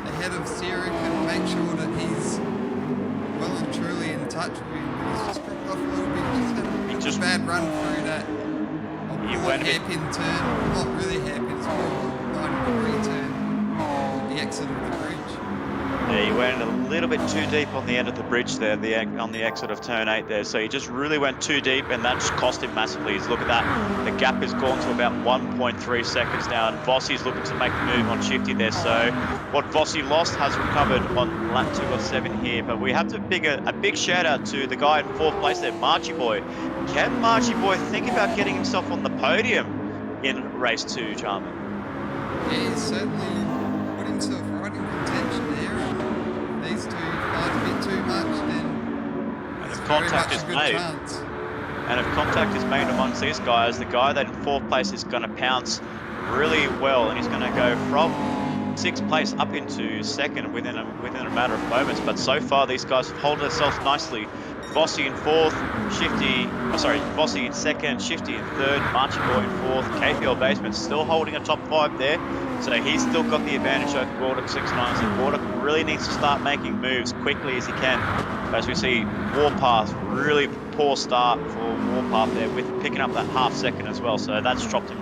ahead of Sirik and make sure that he's well and truly in touch with him. He's just dropped off a little bit. Just had a bad run through that. He went a bit hairpin turn, not really hairpin, it's more of a 90-degree turn at the exit of the bridge. Yeah, he went a little bit too deep on the end of the bridge there, on the exit of turn 8 there. So he just really went too deep, and that just cost him massively. Look at that. The gap has gone to about 1.3 seconds now, and Vossi's looking to make the move on Shifty there. So what Vossi lost has recovered on lap 207 here. But we have to a big shout out to the guy in 4th place there, Marchie Boy. Can Marchie Boy think about getting himself on the podium in race 2, Jarman? Yeah, he's certainly put himself right in contention there. And these two fight a bit too much, then and if contact is made, and if contact is made amongst these guys, the guy that in 4th place is going to pounce really well, and he's going to go from 6th place up into 2nd within a matter of moments. But so far, these guys have held themselves nicely. Vossi in 4th, Vossi in 2nd, Shifty in 3rd, Marchie Boy in 4th, KPL Basement still holding a top 5 there. So he's still got the advantage over Gordock 6-9. So Gordock really needs to start making moves quickly as he can. As we see, Warpath, really poor start for Warpath there, with picking up that half second as well. So that's dropped him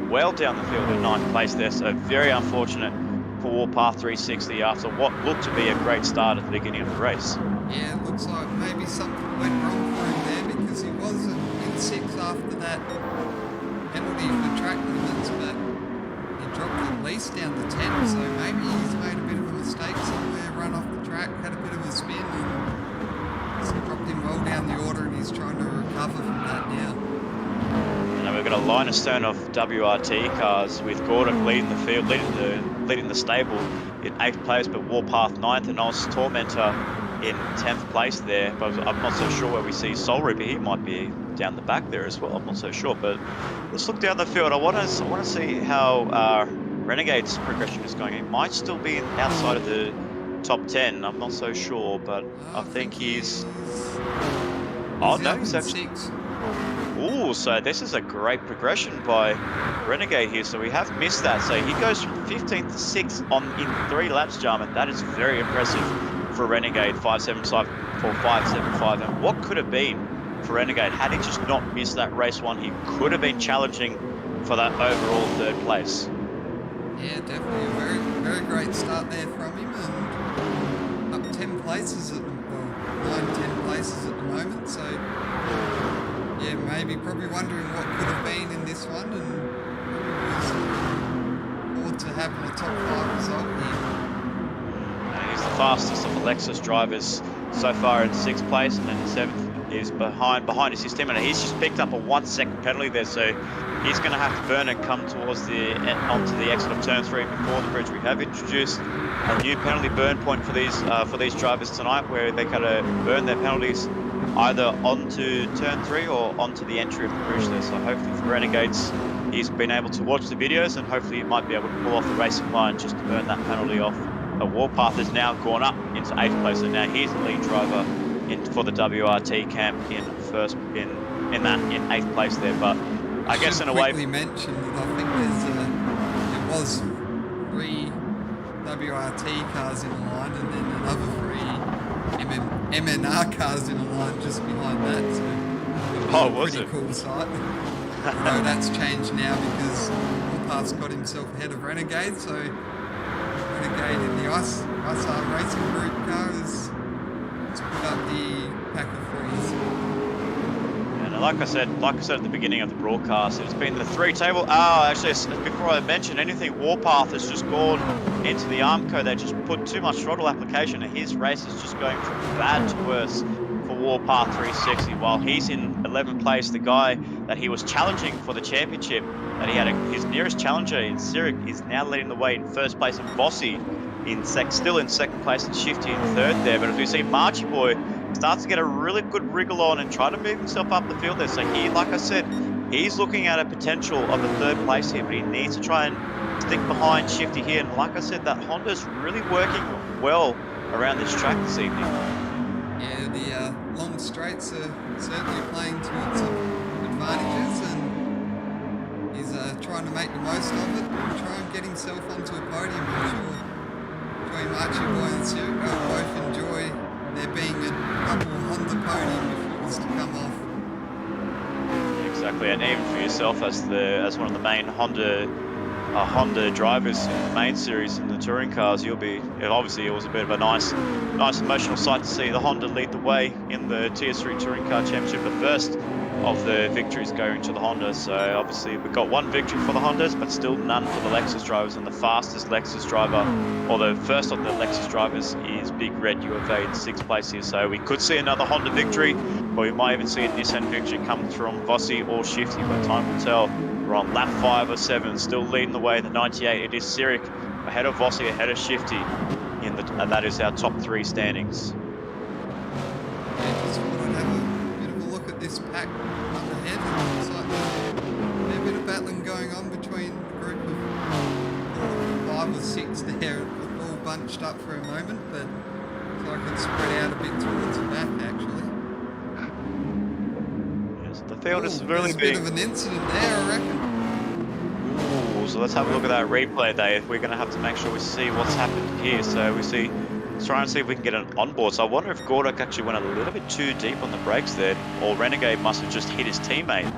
well down the field in 9th place there. So very unfortunate for Warpath 360 after what looked to be a great start at the beginning of the race. Yeah, it looks like maybe something went wrong for him there, because he was in 6th after that penalty for track limits, but he dropped at least down to 10, so maybe he's made a bit of a mistake somewhere, run off the track, had a bit of a spin, and it's dropped him well down the order, and he's trying to recover from that now. And we've got a line astern of WRT cars with Gordock leading the field, leading the stable in 8th place, but Warpath 9th and Oz Tormentor in 10th place there. But I'm not so sure where we see Soul Reaper. He might be down the back there as well. I'm not so sure. But let's look down the field. I want to see how Renegade's progression is going. He might still be outside of the top 10. I'm not so sure, but I think he's. Oh no, he's actually. Ooh, so this is a great progression by Renegade here. So we have missed that. So he goes from 15th to 6th in 3 laps, Jarman. That is very impressive for Renegade. 5.75 for 5.75. And what could have been for Renegade had he just not missed that race 1? He could have been challenging for that overall 3rd place. Yeah, definitely a very, very great start there from him, and up 10 places at 9-10 places at the moment. So yeah, probably wondering what could have been in this one, and was forward to having a top 5 result here. And he's the fastest of the Lexus drivers so far in 6th place, and then 7th is behind his system, and he's just picked up a 1-second penalty there, so he's going to have to burn and come towards onto the exit of turn 3 before the bridge. We have introduced a new penalty burn point for these drivers tonight, where they kind of burn their penalties either onto turn 3 or onto the entry of the bridge there. So hopefully for Renegades, he's been able to watch the videos, and hopefully he might be able to pull off the racing line just to burn that penalty off. Warpath has now gone up into 8th place, and now he's the lead driver for the WRT camp in 8th place there. But I guess in a way, quickly mention that I think there was 3 WRT cars in a line, and then another 3 MNR cars in a line just behind that. So was pretty it? Cool sight. Although that's changed now because Warpath's got himself ahead of Renegade, so Renegade in the ISR Racing Group car has put up the pack of 3s. And like I said at the beginning of the broadcast, it's been the 3 table. Oh, actually, before I mention anything, Warpath has just gone into the Armco. They just put too much throttle application, and his race is just going from bad to worse for Warpath 360. While he's in 11th place, the guy that he was challenging for the championship, that he had his nearest challenger in Sirik, is now leading the way in 1st place, and Vossi still in 2nd place, and Shifty in 3rd there. But as we see, Marchie Boy starts to get a really good wriggle on and try to move himself up the field there. So he, like I said, he's looking at a potential of a 3rd place here, but he needs to try and stick behind Shifty here. And like I said, that Honda's really working well around this track this evening. Yeah, the long straights are certainly playing to its advantages, and he's trying to make the most of it and try and get himself onto a podium. I'm sure Joey Marchi Boy and Sirik will both enjoy there being a double Honda podium if it was to come off. Exactly, and even for yourself as one of the main Honda drivers in the main series in the touring cars, obviously it was a bit of a nice emotional sight to see the Honda lead the way in the TS3 Touring Car Championship, the first of the victories going to the Honda. So obviously we got one victory for the Hondas, but still none for the Lexus drivers, and the fastest Lexus driver, or the first of the Lexus drivers, is Big Red UFA in 6th place here. So we could see another Honda victory, or we might even see a Nissan victory come from Vossi or Shifty, but time will tell. We're on lap 5 or 7, still leading the way in the 98. It is Sirik ahead of Vossi, ahead of Shifty, and that is our top 3 standings. Yeah, just thought I'd have a bit of a look at this pack up ahead. Looks like there's a bit of battling going on between the group of 5 or 6 there, all bunched up for a moment, but looks like it's spread out a bit towards the back actually. The field is really big. There's a bit of an incident there, I reckon. Ooh, so let's have a look at that replay, Dave. We're going to have to make sure we see what's happened here. So let's try and see if we can get an onboard. So I wonder if Gordok actually went a little bit too deep on the brakes there, or Renegade must have just hit his teammate.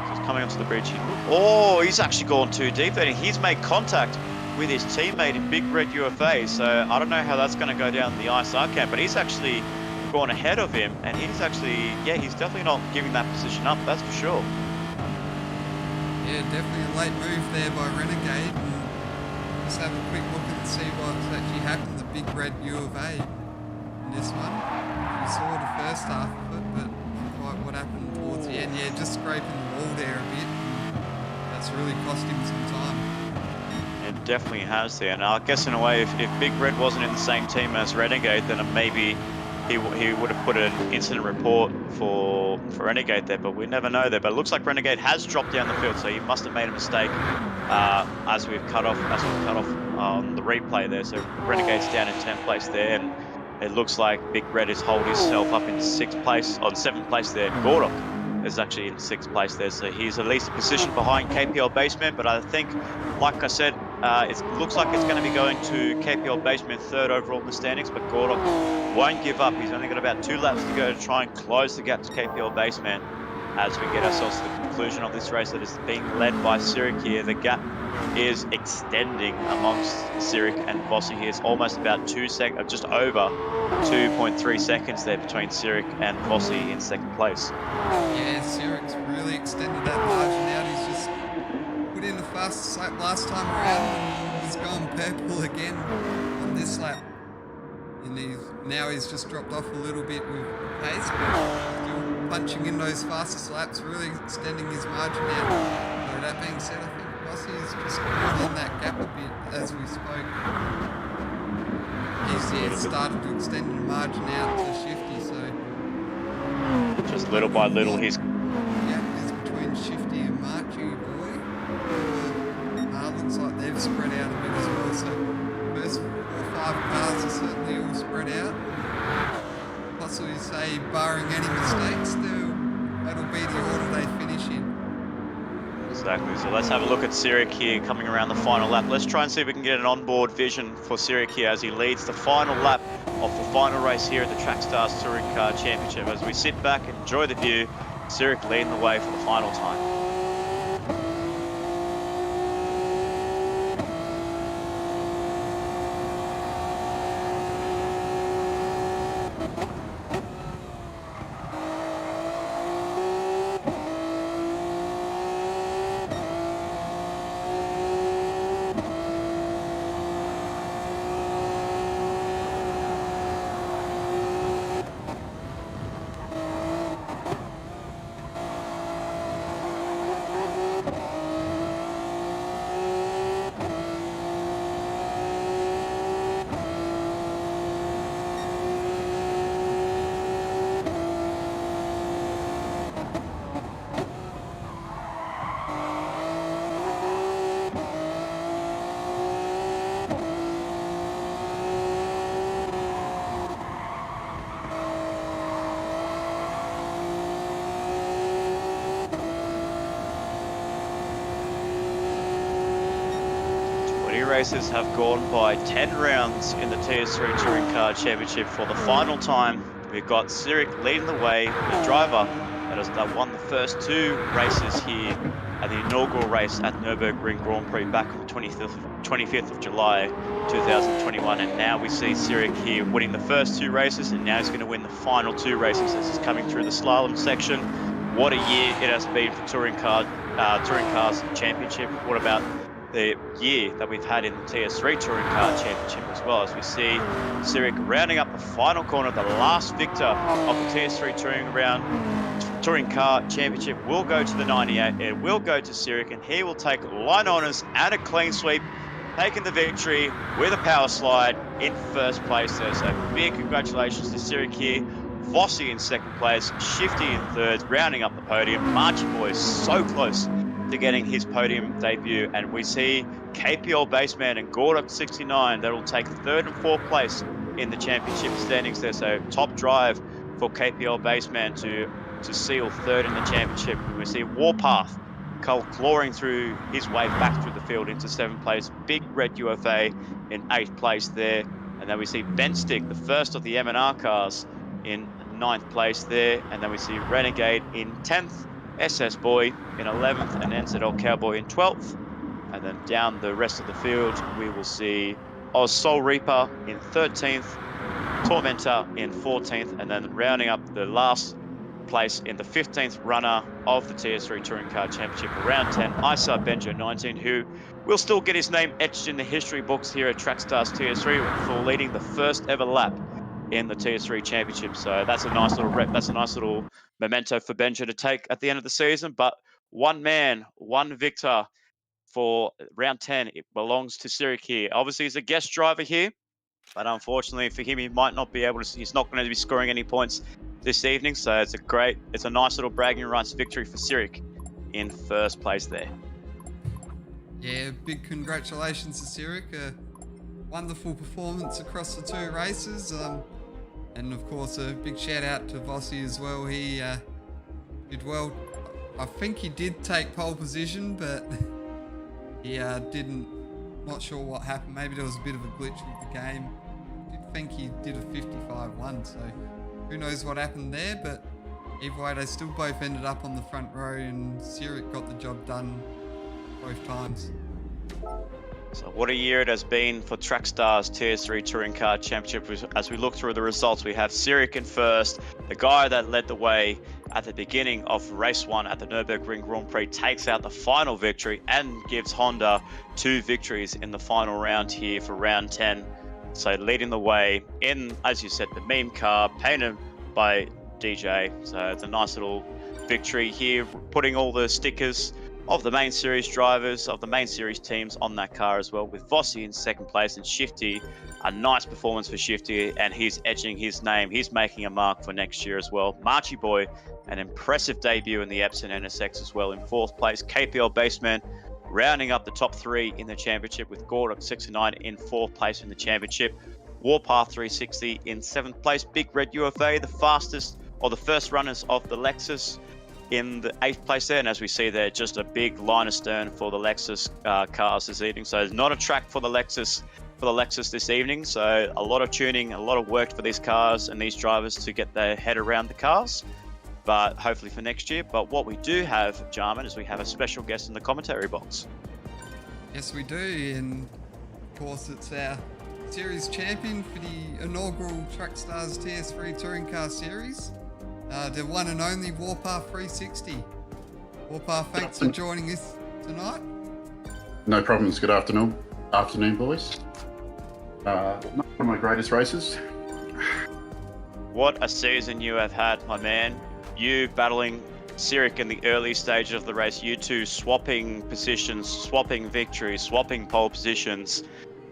So he's coming onto the bridge. Oh, he's actually gone too deep there. He's made contact with his teammate in Big Red UFA. So I don't know how that's going to go down the ISR camp, but he's actually gone ahead of him, and he's definitely not giving that position up, that's for sure. Yeah, definitely a late move there by Renegade, and just have a quick look and see what's actually happened to Big Red U of A in this one. We saw the first half of it, but not quite what happened towards the end. Yeah, just scraping the wall there a bit, and that's really cost him some time. It definitely has there, and I guess in a way, if Big Red wasn't in the same team as Renegade, then maybe he would have put an incident report for Renegade there, but we never know there. But it looks like Renegade has dropped down the field, so he must have made a mistake as we've cut off on the replay there. So Renegade's down in 10th place there, and it looks like Big Red has held himself up in 6th place, on 7th place there. Gordok is actually in 6th place there, so he's at least a position behind KPL Basement. But I think, like I said, it looks like it's going to be going to KPL Basement 3rd overall in the standings, but Gordok won't give up. He's only got about 2 laps to go to try and close the gap to KPL Basement as we get ourselves to the conclusion of this race that is being led by Sirik here. The gap is extending amongst Sirik and Vossi here. It's almost about just over 2.3 seconds there between Sirik and Vossi in 2nd place. Yeah, Sirik's really extended that margin out. He's just put in the fastest lap last time around, and he's gone purple again on this lap. And he's just dropped off a little bit with pace, but still punching in those fastest laps, really extending his margin out. So that being said, I think Vossi is just caught on that gap a bit as we spoke. He's started to extend the margin out to Shifty, so just little by little he's between Shifty and Marchi Boy. Looks like they've spread out a bit as well, so first 4 or 5 cars are certainly all spread out. Possibly say, barring any mistakes, that'll be the order they finish in. Exactly, so let's have a look at Sirik here coming around the final lap. Let's try and see if we can get an onboard vision for Sirik here as he leads the final lap of the final race here at the Trackstars Touring Car Championship. As we sit back and enjoy the view, Sirik leading the way for the final time. races have gone by 10 rounds in the TS3 Touring Car Championship for the final time. We've got Sirik leading the way, the driver that won the first 2 races here at the inaugural race at Nürburgring Grand Prix back on the 25th of July 2021. And now we see Sirik here winning the first 2 races, and now he's going to win the final 2 races as he's coming through the slalom section. What a year it has been for Touring Cars Championship. What about the year that we've had in the TS3 Touring Car Championship as well, as we see Sirik rounding up the final corner. The last victor of the TS3 Touring Car Championship will go to the 98. It will go to Sirik, and he will take line honours and a clean sweep, taking the victory with a power slide in first place there. So big congratulations to Sirik here. Vossi in second place, Shifty in third, rounding up the podium. Marchie Boy so close to getting his podium debut, and we see KPL Baseman and Gordok 69 that will take third and fourth place in the championship standings there. So top drive for KPL Baseman to seal third in the championship. We see Warpath clawing through his way back through the field into seventh place. Big Red UFA in eighth place there, and then we see Benstick, the first of the M&R cars, in ninth place there, and then we see Renegade in 10th, SS Boy in 11th, and NZL Cowboy in 12th. And then down the rest of the field, we will see Oz Soul Reaper in 13th, Tormentor in 14th, and then rounding up the last place in the 15th runner of the TS3 Touring Car Championship, round 10, Isa Benjo 19, who will still get his name etched in the history books here at Trackstars TS3 for leading the first ever lap in the TS3 Championship. So that's a nice little memento for Benjo to take at the end of the season. But one man, one victor for round 10. It belongs to Sirik here. Obviously, he's a guest driver here, but unfortunately for him, he might not be able to. He's not going to be scoring any points this evening. So it's a nice little bragging rights victory for Sirik in first place there. Yeah, big congratulations to Sirik. A wonderful performance across the 2 races. And of course, a big shout out to Vossi as well. He did well. I think he did take pole position, but he didn't. Not sure what happened. Maybe there was a bit of a glitch with the game. I did think he did a 55-1, so who knows what happened there. But either way, they still both ended up on the front row, and Sirik got the job done both times. So what a year it has been for Trackstars TS3 Touring Car Championship. As we look through the results, we have Sirik in first. The guy that led the way at the beginning of race 1 at the Nürburgring Grand Prix takes out the final victory and gives Honda 2 victories in the final round here for round 10. So leading the way in, as you said, the meme car painted by DJ. So it's a nice little victory here, putting all the stickers of the main series drivers, of the main series teams on that car as well, with Vossi in second place and Shifty. A nice performance for Shifty, and he's etching his name. He's making a mark for next year as well. Marchie Boy, an impressive debut in the Epson NSX as well in fourth place. KPL Baseman rounding up the top 3 in the championship, with Gordok 69 in fourth place in the championship. Warpath 360 in seventh place. Big Red UFA, the fastest or the first runners of the Lexus, in the 8th place there. And as we see there, just a big line astern for the Lexus cars this evening. So it's not a track for the Lexus this evening. So a lot of tuning, a lot of work for these cars and these drivers to get their head around the cars, but hopefully for next year. But what we do have, Jarman, is we have a special guest in the commentary box. Yes, we do. And of course, it's our series champion for the inaugural Trackstars TS3 Touring Car Series. The one and only Warpath 360. Warpath, thanks for joining us tonight. No problems. Good afternoon. Afternoon, boys. Not one of my greatest races. What a season you have had, my man. You battling Sirik in the early stages of the race. You two swapping positions, swapping victories, swapping pole positions.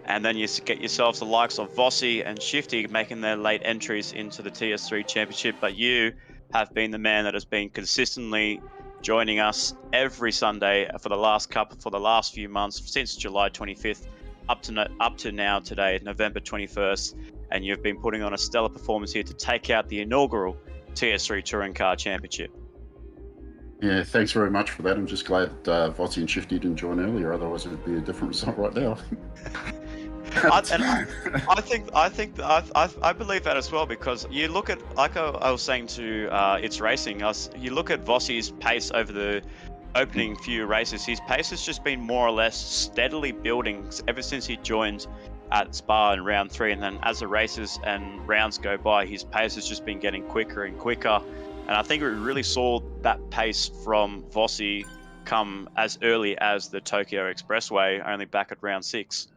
And then you get yourselves the likes of Vossi and Shifty making their late entries into the TS3 Championship. But you have been the man that has been consistently joining us every Sunday for the last few months, since July 25th up to now today, November 21st. And you've been putting on a stellar performance here to take out the inaugural TS3 Touring Car Championship. Yeah, thanks very much for that. I'm just glad Vossi and Shifty didn't join earlier, otherwise it would be a different result right now. And I believe that as well, because you look at, like I was saying to It's Racing us, you look at Vossi's pace over the opening few races. His pace has just been more or less steadily building ever since he joined at Spa in round 3, and then as the races and rounds go by, his pace has just been getting quicker and quicker. And I think we really saw that pace from Vossi come as early as the Tokyo Expressway, only back at round 6.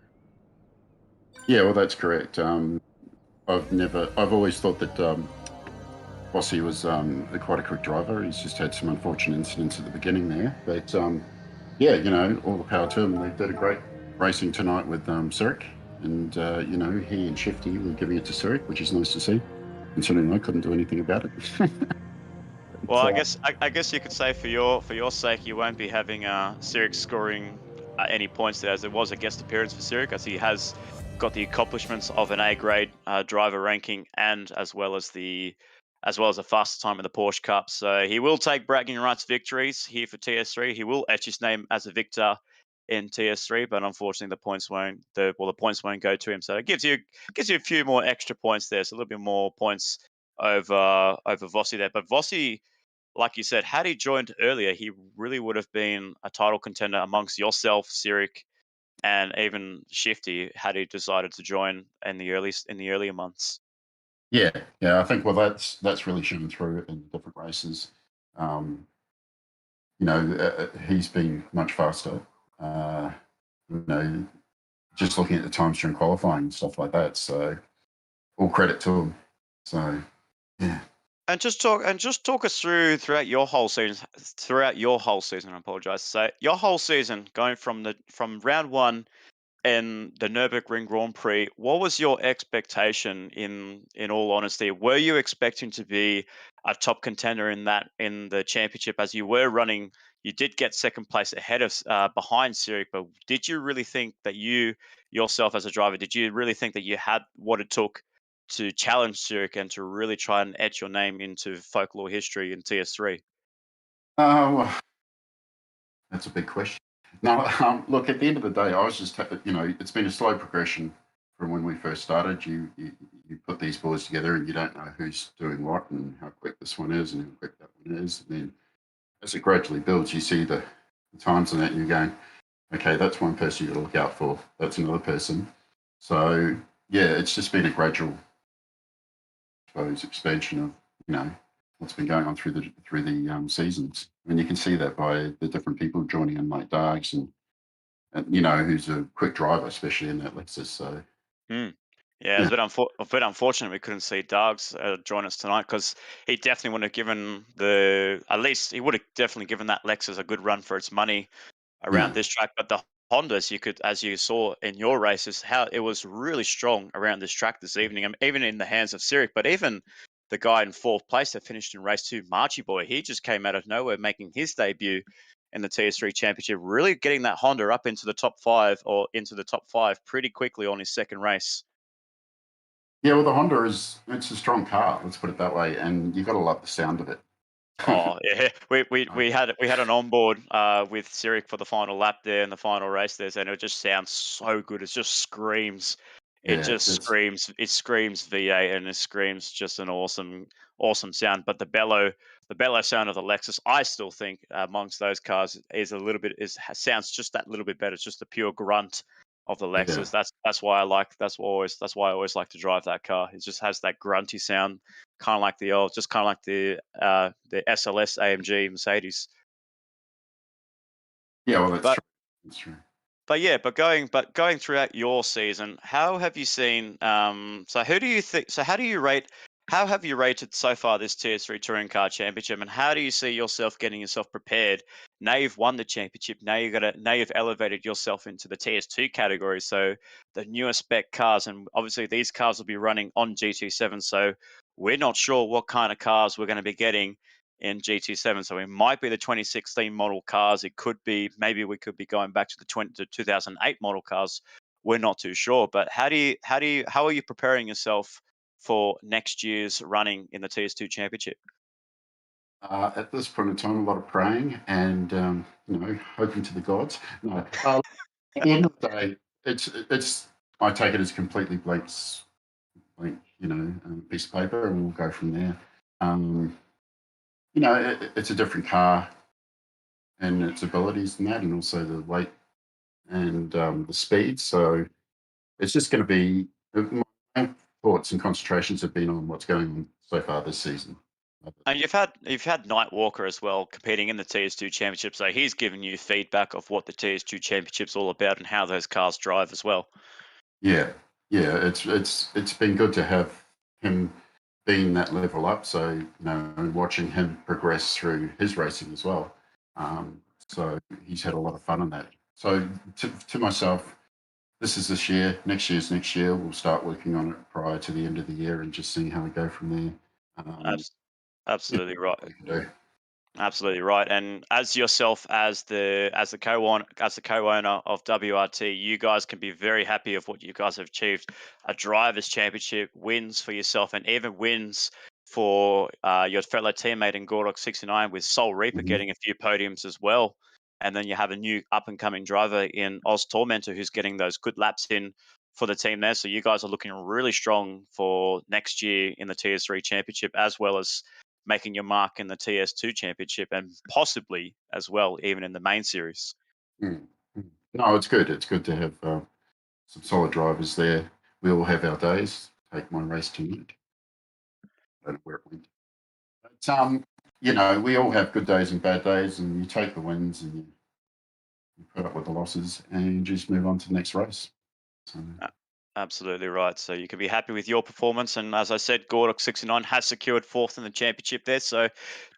Yeah, well, that's correct. I've always thought that Vossi was quite a quick driver. He's just had some unfortunate incidents at the beginning there. But yeah, all the power to him. They did a great racing tonight with Zurich. And, he and Shifty were giving it to Zurich, which is nice to see, considering I couldn't do anything about it. Well, So, I guess you could say for your sake, you won't be having Sirik scoring any points there, as it was a guest appearance for Sirik, as he has got the accomplishments of an A grade driver ranking, and as well as a fastest time in the Porsche Cup. So he will take bragging rights victories here for TS3. He will etch his name as a victor in TS3, but unfortunately the points won't go to him. So it gives you a few more extra points there, so a little bit more points over Vossi there. But Vossi, like you said, had he joined earlier, he really would have been a title contender amongst yourself, Sirik, and even Shifty, had he decided to join in the earlier months. yeah, yeah, I think, well, that's really shown through in different races. Um, he's been much faster. Uh, you know, just looking at the times during qualifying and stuff like that. So all credit to him. So yeah, And just talk us through throughout your whole season. Throughout your whole season, I apologize. So your whole season, going from round 1 in the Nürburgring Grand Prix, what was your expectation? In all honesty, were you expecting to be a top contender in the championship, as you were running? You did get second place ahead of behind Sirik, but did you really think that you yourself as a driver, did you really think that you had what it took to challenge Sirik and to really try and etch your name into folklore history in TS3? well, that's a big question. No, look, at the end of the day, I was just, it's been a slow progression from when we first started. You put these boards together and you don't know who's doing what and how quick this one is and how quick that one is. And then as it gradually builds, you see the times on that and you're going, okay, that's one person you got to look out for. That's another person. So yeah, it's just been a gradual, I suppose, expansion of what's been going on through the seasons. I mean, you can see that by the different people joining in, like Dargs and who's a quick driver, especially in that Lexus. So Hmm. Yeah, yeah, a bit unfortunate we couldn't see Dogs join us tonight, because he definitely would have given at least he would have definitely given that Lexus a good run for its money around yeah, this track. But the Hondas, you could, as you saw in your races, how it was really strong around this track this evening, and even in the hands of Sirik. But even the guy in 4th place that finished in race 2, Marchie Boy, he just came out of nowhere, making his debut in the TS3 Championship, really getting that Honda up into the top 5, or into the top 5 pretty quickly on his second race. yeah. Well, the Honda it's a strong car. Let's put it that way, and you got to love the sound of it. Oh yeah, we had an onboard with Sirik for the final lap there in the final race there, and it just sounds so good. It just screams, Yeah, it screams V8, and it screams just an awesome sound. But the bellow sound of the Lexus, I still think amongst those cars is a little bit sounds just that little bit better. It's just the pure grunt of the yeah. Lexus. That's why I always like to drive that car. It just has that grunty sound, kind of like the SLS AMG Mercedes. Yeah, well, that's But true. That's true. but going throughout your season, how have you seen? So who do you think? So how do you rate? How have you rated so far this TS3 Touring Car Championship, and how do you see yourself getting yourself prepared? Now you've won the championship. Now you've elevated yourself into the TS2 category. So the newer spec cars, and obviously these cars will be running on GT7. So we're not sure what kind of cars we're going to be getting in GT7. So it might be the 2016 model cars. It could be, maybe we could be going back to the 2008 model cars. We're not too sure. But how are you preparing yourself for next year's running in the TS2 Championship? At this point in time, a lot of praying and hoping to the gods. No, at the end of the day, it's I take it as completely blank, piece of paper, and we'll go from there. Um, it's a different car and its abilities and that, and also the weight and the speed. So it's just going to be my main thoughts and concentrations have been on what's going on so far this season. And you've had Night Walker as well competing in the TS2 Championship, so he's given you feedback of what the TS2 Championship's all about and how those cars drive as well. Yeah, yeah, it's been good to have him being that level up. So and watching him progress through his racing as well. So he's had a lot of fun in that. So to myself, this year. Next year's next year. We'll start working on it prior to the end of the year and just seeing how we go from there. Abs- Yeah, Absolutely right. we can do. Absolutely right. And as yourself, as the co-owner of WRT, you guys can be very happy of what you guys have achieved. A drivers' championship, wins for yourself, and even wins for your fellow teammate in Gordok 69, with Soul Reaper Mhm. getting a few podiums as well. And then you have a new up and coming driver in Oz Tormentor who's getting those good laps in for the team there. So you guys are looking really strong for next year in the TS3 championship, as well as making your mark in the TS2 championship and possibly as well, even in the main series. Mm, mm. No, it's good. It's good to have some solid drivers there. We all have our days. Take my race tonight. I don't know where it went. But, we all have good days and bad days, and you take the wins and you put up with the losses and you just move on to the next race. So, A- Absolutely right. So you can be happy with your performance. And as I said, Gordok 69 has secured fourth in the championship there. So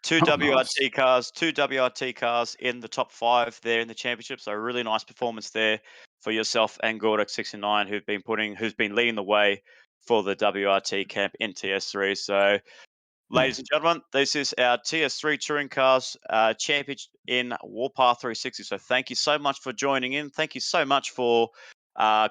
two oh, nice. WRT cars, two WRT cars in the top five there in the championship. So a really nice performance there for yourself and Gordok 69, who's been leading the way for the WRT camp in TS3. So Yeah. ladies and gentlemen, this is our TS3 Touring Cars Championship in Warpath 360. So thank you so much for joining in. Thank you so much for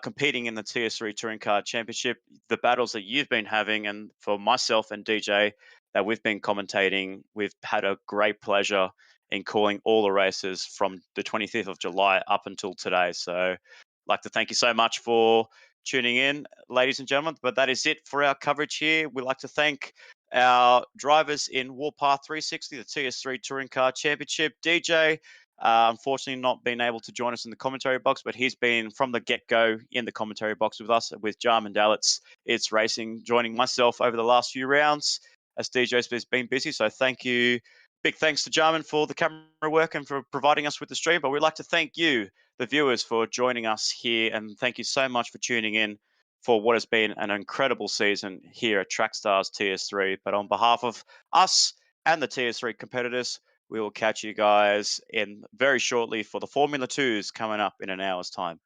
competing in the TS3 Touring Car Championship, the battles that you've been having, and for myself and DJ that we've been commentating. We've had a great pleasure in calling all the races from the 25th of July up until today. So I'd like to thank you so much for tuning in, ladies and gentlemen. But that is it for our coverage here. We'd like to thank our drivers in Warpath 360, the TS3 Touring Car Championship. DJ, unfortunately, not been able to join us in the commentary box, but he's been from the get go in the commentary box with us, with Jarman Dallets. It's Racing, joining myself over the last few rounds as DJ's been busy. So thank you. Big thanks to Jarman for the camera work and for providing us with the stream. But we'd like to thank you, the viewers, for joining us here. And thank you so much for tuning in for what has been an incredible season here at Trackstars TS3. But on behalf of us and the TS3 competitors, we will catch you guys in very shortly for the Formula 2s coming up in an hour's time.